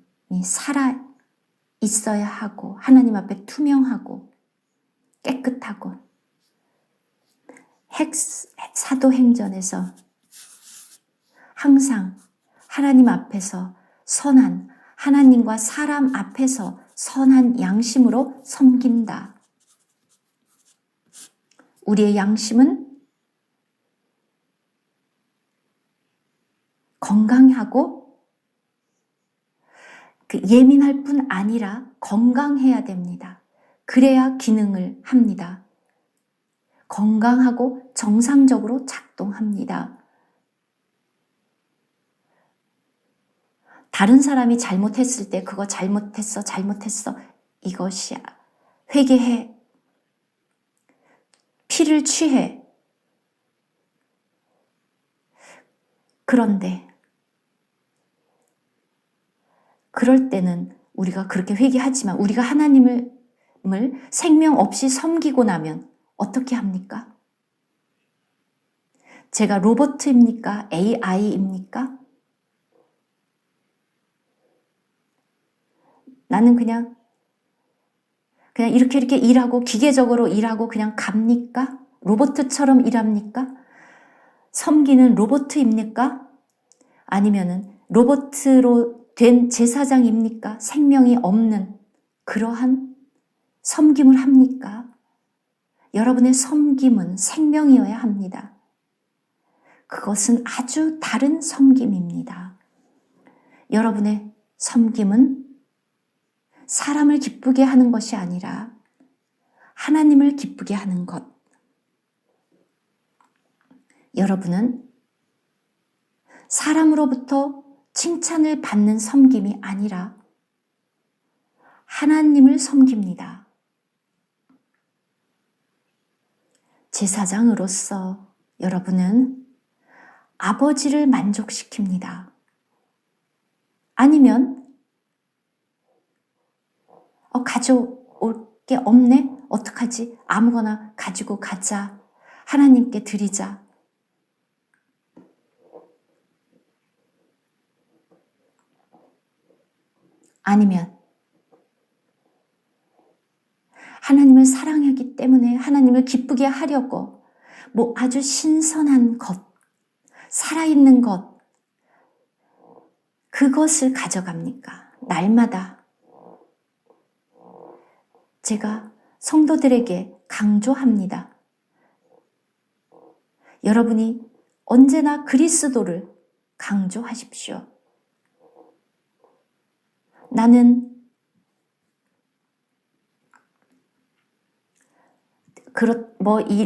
살아 있어야 하고 하나님 앞에 투명하고 깨끗하고 사도행전에서 항상 하나님 앞에서 선한, 하나님과 사람 앞에서 선한 양심으로 섬긴다. 우리의 양심은 건강하고 예민할 뿐 아니라 건강해야 됩니다. 그래야 기능을 합니다. 건강하고 정상적으로 작동합니다. 다른 사람이 잘못했을 때 그거 잘못했어 이것이야. 회개해. 피를 취해. 그런데 그럴 때는 우리가 그렇게 회개하지만 우리가 하나님을 생명 없이 섬기고 나면 어떻게 합니까? 제가 로봇입니까? AI입니까? 나는 그냥 이렇게 일하고 기계적으로 일하고 그냥 갑니까? 로봇처럼 일합니까? 섬기는 로봇입니까? 아니면은 로봇으로 된 제사장입니까? 생명이 없는 그러한 섬김을 합니까? 여러분의 섬김은 생명이어야 합니다. 그것은 아주 다른 섬김입니다. 여러분의 섬김은 사람을 기쁘게 하는 것이 아니라 하나님을 기쁘게 하는 것. 여러분은 사람으로부터 칭찬을 받는 섬김이 아니라 하나님을 섬깁니다. 제사장으로서 여러분은 아버지를 만족시킵니다. 아니면 가져올 게 없네? 어떡하지? 아무거나 가지고 가자. 하나님께 드리자. 아니면 하나님을 사랑하기 때문에 하나님을 기쁘게 하려고 아주 신선한 것, 살아있는 것, 그것을 가져갑니까? 날마다 제가 성도들에게 강조합니다. 여러분이 언제나 그리스도를 강조하십시오. 나는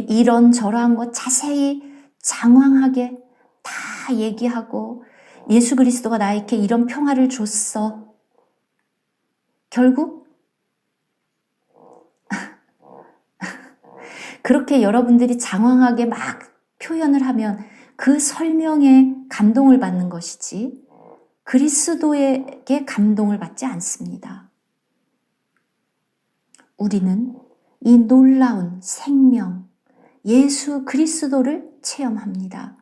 이런저런 거 자세히 장황하게 다 얘기하고 예수 그리스도가 나에게 이런 평화를 줬어. 결국 그렇게 여러분들이 장황하게 막 표현을 하면 그 설명에 감동을 받는 것이지 그리스도에게 감동을 받지 않습니다. 우리는 이 놀라운 생명, 예수 그리스도를 체험합니다.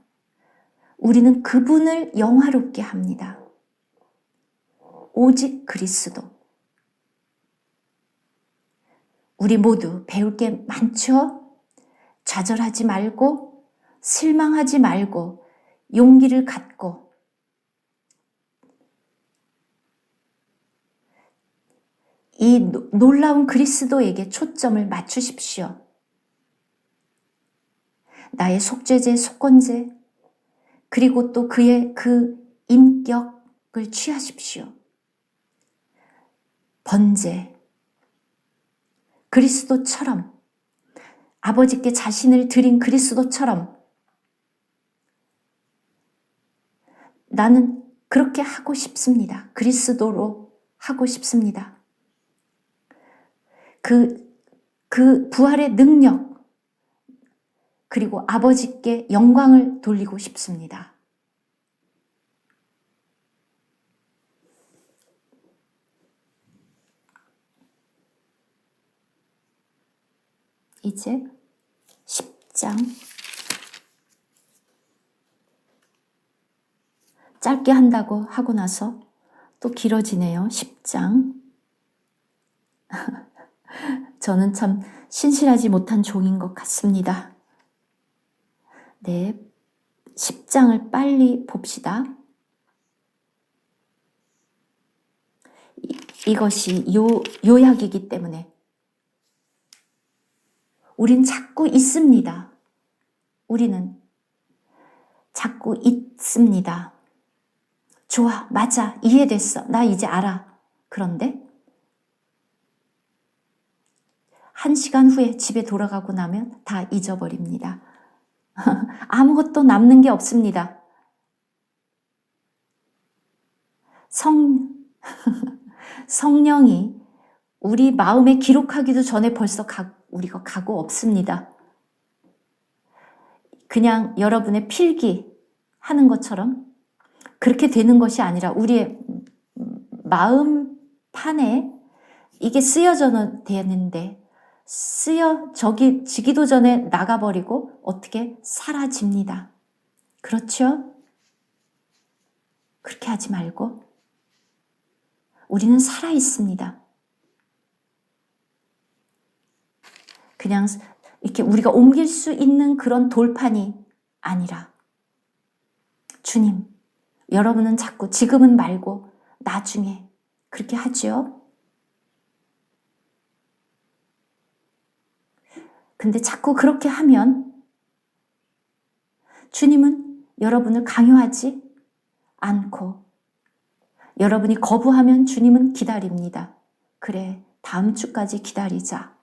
우리는 그분을 영화롭게 합니다. 오직 그리스도. 우리 모두 배울 게 많죠? 좌절하지 말고, 실망하지 말고, 용기를 갖고, 이 놀라운 그리스도에게 초점을 맞추십시오. 나의 속죄제, 속건제, 그리고 또 그의 그 인격을 취하십시오. 번제, 그리스도처럼 아버지께 자신을 드린 그리스도처럼 나는 그렇게 하고 싶습니다. 그리스도로 하고 싶습니다. 그 부활의 능력, 그리고 아버지께 영광을 돌리고 싶습니다. 이제 10장. 짧게 한다고 하고 나서 또 길어지네요. 10장. 저는 참 신실하지 못한 종인 것 같습니다. 네, 10장을 빨리 봅시다. 이것이 요약이기 때문에 우린 자꾸 있습니다. 우리는 자꾸 있습니다. 좋아, 맞아, 이해됐어. 나 이제 알아. 그런데 1시간 후에 집에 돌아가고 나면 다 잊어버립니다. 아무것도 남는 게 없습니다. 성령이 우리 마음에 기록하기도 전에 벌써 우리가 가고 없습니다. 그냥 여러분의 필기 하는 것처럼 그렇게 되는 것이 아니라 우리의 마음판에 이게 쓰여져 되는데 쓰여지기도 전에 나가버리고 어떻게 사라집니다. 그렇죠? 그렇게 하지 말고 우리는 살아있습니다. 그냥 이렇게 우리가 옮길 수 있는 그런 돌판이 아니라 주님, 여러분은 자꾸 지금은 말고 나중에 그렇게 하죠. 근데 자꾸 그렇게 하면 주님은 여러분을 강요하지 않고 여러분이 거부하면 주님은 기다립니다. 그래, 다음 주까지 기다리자.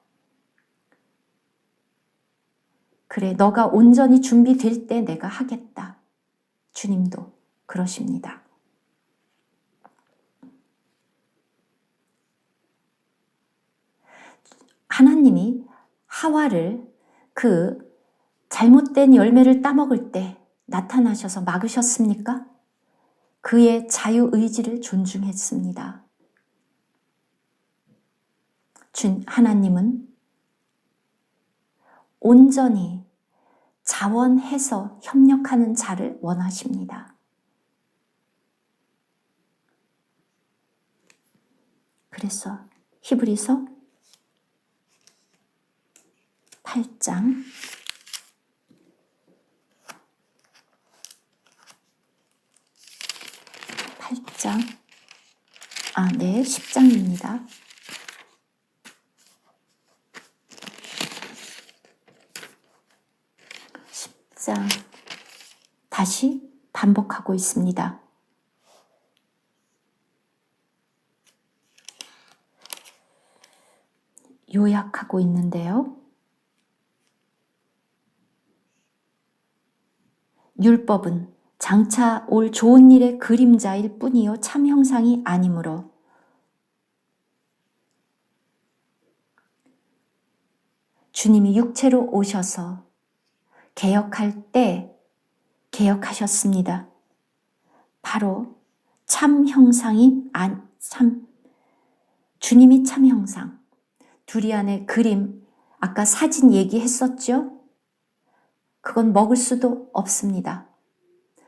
그래, 너가 온전히 준비될 때 내가 하겠다. 주님도 그러십니다. 하나님이 하와를 그 잘못된 열매를 따먹을 때 나타나셔서 막으셨습니까? 그의 자유의지를 존중했습니다. 하나님은 온전히 자원해서 협력하는 자를 원하십니다. 그래서 히브리서 8장 10장입니다. 10장 다시 반복하고 있습니다. 요약하고 있는데요. 율법은 장차 올 좋은 일의 그림자일 뿐이요 참 형상이 아니므로 주님이 육체로 오셔서 개혁할 때 개혁하셨습니다. 바로 참 형상이 주님이 참 형상. 두리안의 그림, 아까 사진 얘기했었죠? 그건 먹을 수도 없습니다.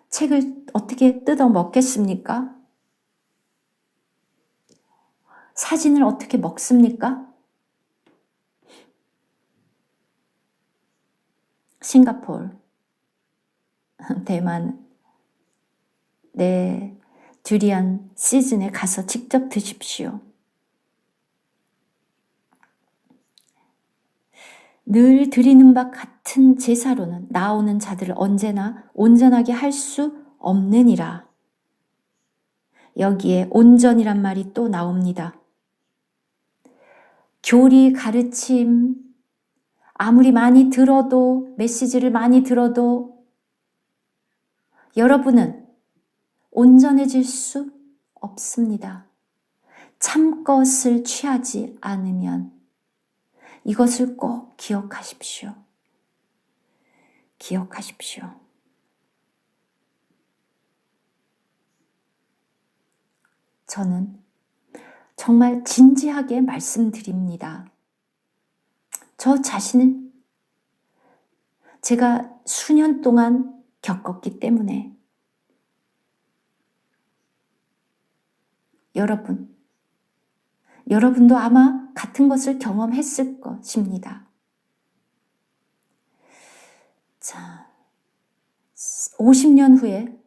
책을 어떻게 뜯어 먹겠습니까? 사진을 어떻게 먹습니까? 싱가포르, 대만, 두리안 시즌에 가서 직접 드십시오. 늘 드리는 바 같은 제사로는 나오는 자들을 언제나 온전하게 할 수 없느니라. 여기에 온전이란 말이 또 나옵니다. 교리 가르침, 아무리 많이 들어도, 메시지를 많이 들어도 여러분은 온전해질 수 없습니다. 참것을 취하지 않으면 이것을 꼭 기억하십시오. 기억하십시오. 저는 정말 진지하게 말씀드립니다. 저 자신은 제가 수년 동안 겪었기 때문에 여러분도 아마 같은 것을 경험했을 것입니다. 자, 50년 후에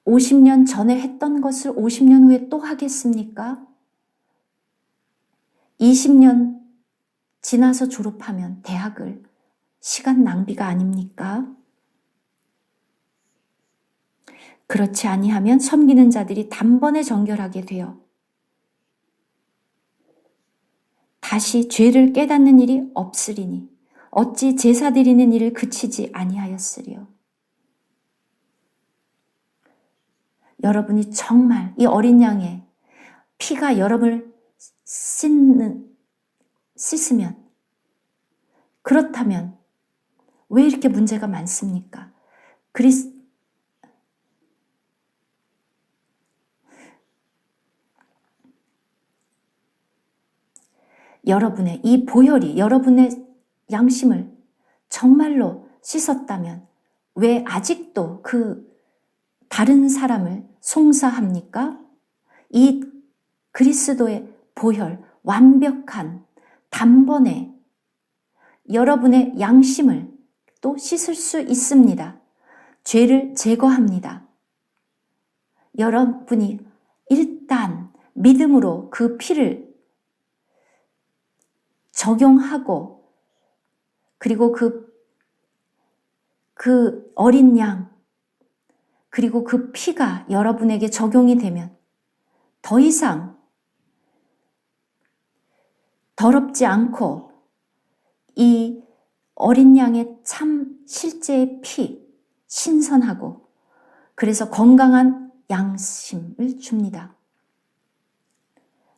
50년 전에 했던 것을 50년 후에 또 하겠습니까? 20년 지나서 졸업하면 대학을 시간 낭비가 아닙니까? 그렇지 아니하면 섬기는 자들이 단번에 정결하게 되어 다시 죄를 깨닫는 일이 없으리니 어찌 제사 드리는 일을 그치지 아니하였으리요. 여러분이 정말 이 어린 양의 피가 여러분을 씻으면 그렇다면 왜 이렇게 문제가 많습니까? 여러분의 이 보혈이 여러분의 양심을 정말로 씻었다면 왜 아직도 그 다른 사람을 송사합니까? 이 그리스도의 보혈, 완벽한 단번에 여러분의 양심을 또 씻을 수 있습니다. 죄를 제거합니다. 여러분이 일단 믿음으로 그 피를 적용하고 그리고 그 어린 양 그리고 그 피가 여러분에게 적용이 되면 더 이상 더럽지 않고 이 어린 양의 참 실제의 피, 신선하고 그래서 건강한 양심을 줍니다.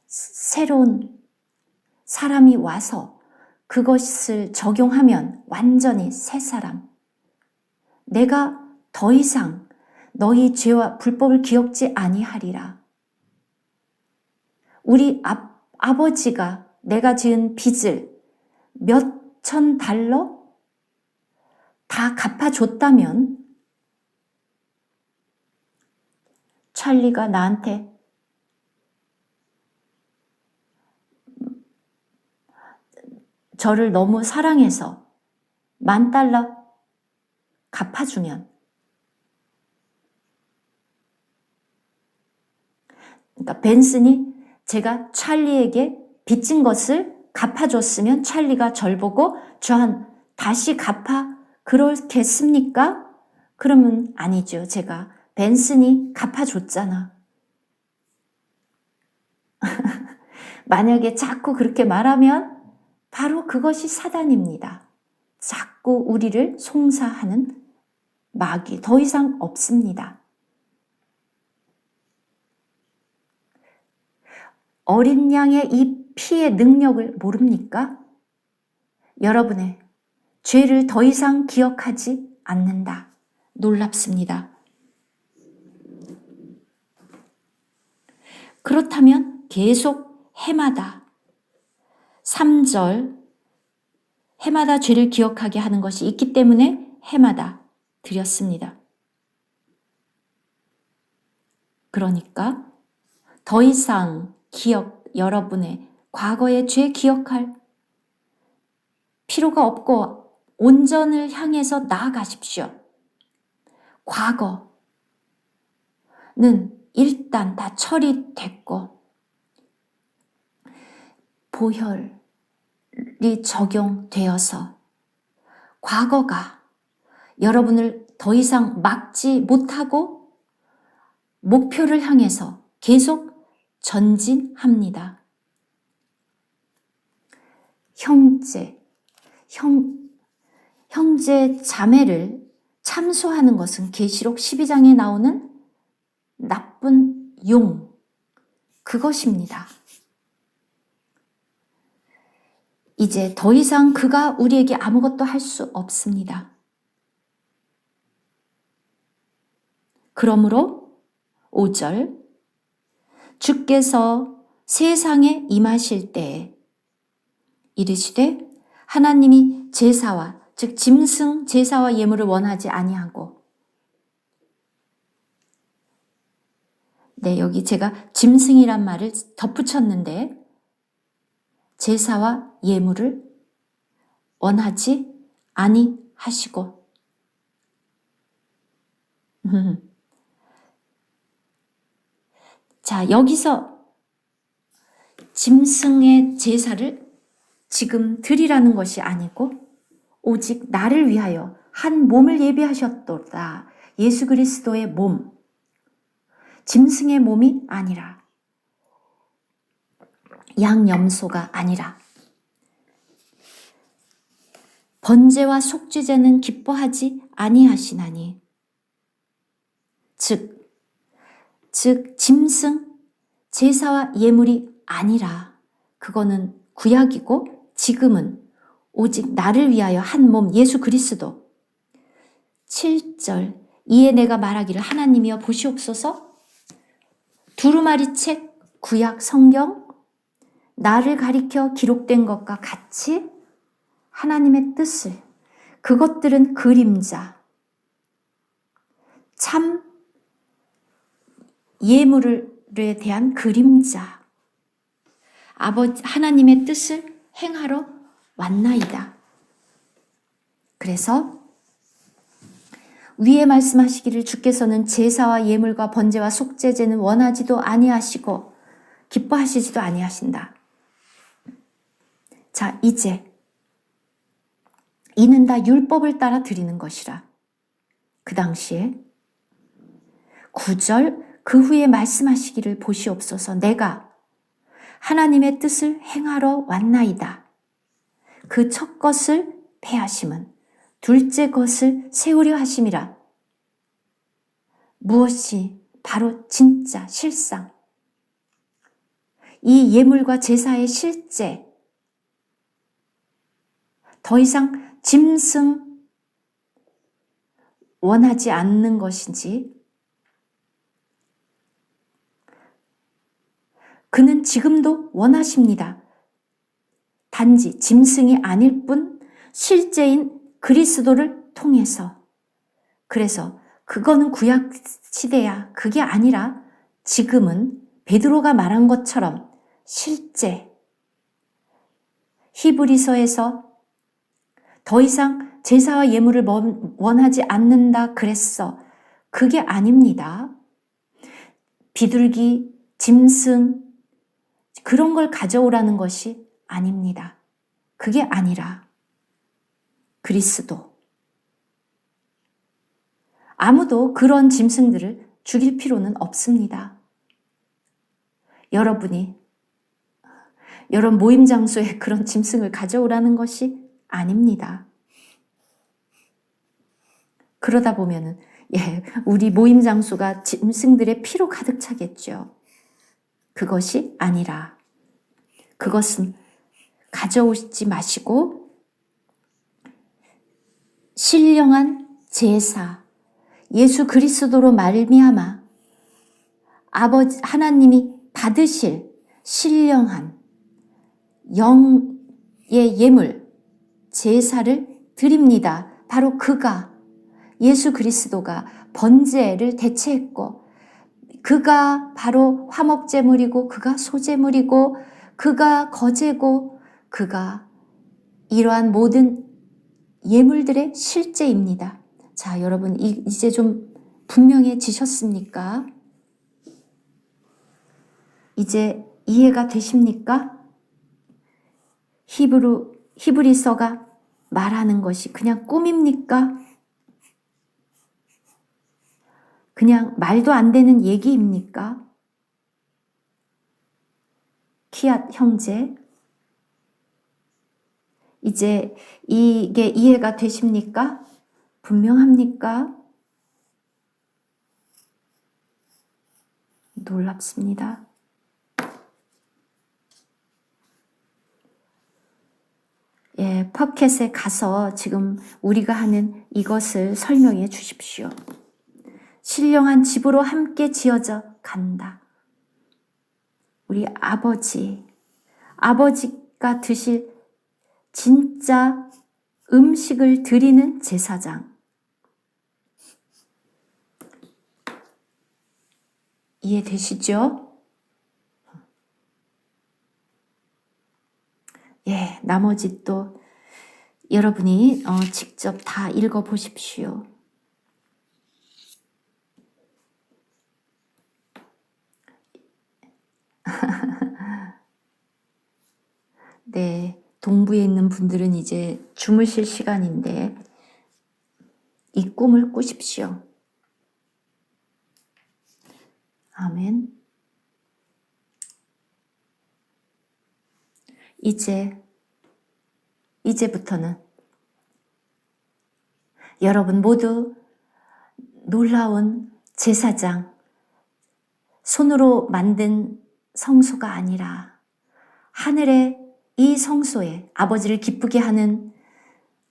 새로운 사람이 와서 그것을 적용하면 완전히 새 사람. 내가 더 이상 너희 죄와 불법을 기억지 아니하리라. 우리 아버지가 내가 지은 빚을 몇천 달러 다 갚아줬다면 찰리가 나한테 저를 너무 사랑해서 $10,000 갚아주면, 그러니까 벤슨이 제가 찰리에게 빚진 것을 갚아줬으면 찰리가 절 보고 다시 갚아 그렇겠습니까? 그러면 아니죠. 제가 벤슨이 갚아줬잖아. 만약에 자꾸 그렇게 말하면 바로 그것이 사단입니다. 자꾸 우리를 송사하는 마귀 더 이상 없습니다. 어린 양의 이 피의 능력을 모릅니까? 여러분의 죄를 더 이상 기억하지 않는다. 놀랍습니다. 그렇다면 계속 해마다 3절 해마다 죄를 기억하게 하는 것이 있기 때문에 해마다 드렸습니다. 그러니까 더 이상 여러분의 과거의 죄 기억할 필요가 없고 온전을 향해서 나아가십시오. 과거는 일단 다 처리됐고 보혈이 적용되어서 과거가 여러분을 더 이상 막지 못하고 목표를 향해서 계속 전진합니다. 형제 자매를 참소하는 것은 계시록 12장에 나오는 나쁜 용, 그것입니다. 이제 더 이상 그가 우리에게 아무것도 할 수 없습니다. 그러므로 5절 주께서 세상에 임하실 때에 이르시되 하나님이 제사와 즉 짐승 제사와 예물을 원하지 아니하고 여기 제가 짐승이란 말을 덧붙였는데 제사와 예물을 원하지 아니하시고 자, 여기서 짐승의 제사를 지금 드리라는 것이 아니고 오직 나를 위하여 한 몸을 예비하셨도다. 예수 그리스도의 몸, 짐승의 몸이 아니라 양염소가 아니라 번제와 속죄제는 기뻐하지 아니하시나니 즉 짐승 제사와 예물이 아니라 그거는 구약이고 지금은 오직 나를 위하여 한 몸 예수 그리스도. 7절 이에 내가 말하기를 하나님이여 보시옵소서. 두루마리 책 구약 성경 나를 가리켜 기록된 것과 같이 하나님의 뜻을, 그것들은 그림자, 참 예물에 대한 그림자, 하나님의 뜻을 행하러 왔나이다. 그래서 위에 말씀하시기를 주께서는 제사와 예물과 번제와 속죄제는 원하지도 아니하시고 기뻐하시지도 아니하신다. 자, 이제 이는 다 율법을 따라 드리는 것이라. 그 당시에 9절 그 후에 말씀하시기를 보시옵소서. 내가 하나님의 뜻을 행하러 왔나이다. 그 첫 것을 패하심은 둘째 것을 세우려 하심이라. 무엇이 바로 진짜 실상, 이 예물과 제사의 실제, 더 이상 짐승 원하지 않는 것인지, 그는 지금도 원하십니다. 단지 짐승이 아닐 뿐 실제인 그리스도를 통해서. 그래서 그거는 구약 시대야. 그게 아니라 지금은 베드로가 말한 것처럼 실제 히브리서에서 더 이상 제사와 예물을 원하지 않는다 그랬어. 그게 아닙니다. 비둘기, 짐승 그런 걸 가져오라는 것이 아닙니다. 그게 아니라 그리스도. 아무도 그런 짐승들을 죽일 필요는 없습니다. 여러분 모임 장소에 그런 짐승을 가져오라는 것이 아닙니다. 그러다 보면은 우리 모임 장소가 짐승들의 피로 가득 차겠죠. 그것이 아니라 그것은 가져오지 마시고 신령한 제사, 예수 그리스도로 말미암아 아버지 하나님이 받으실 신령한 영의 예물, 제사를 드립니다. 바로 그가, 예수 그리스도가 번제를 대체했고 그가 바로 화목제물이고 그가 소제물이고 그가 거제고 그가 이러한 모든 예물들의 실제입니다. 자, 여러분 이제 좀 분명해지셨습니까? 이제 이해가 되십니까? 히브리서가 말하는 것이 그냥 꿈입니까? 그냥 말도 안 되는 얘기입니까? 키앗 형제, 이제 이게 이해가 되십니까? 분명합니까? 놀랍습니다. 팟캐스트에 가서 지금 우리가 하는 이것을 설명해 주십시오. 신령한 집으로 함께 지어져 간다. 우리 아버지가 드실 진짜 음식을 드리는 제사장. 이해되시죠? 나머지 또 여러분이 직접 다 읽어보십시오. 네, 동부에 있는 분들은 이제 주무실 시간인데 이 꿈을 꾸십시오. 아멘. 이제부터는 여러분 모두 놀라운 제사장, 손으로 만든 성소가 아니라 하늘의 이 성소에 아버지를 기쁘게 하는,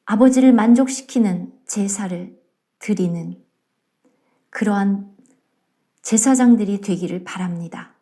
아버지를 만족시키는 제사를 드리는 그러한 제사장들이 되기를 바랍니다.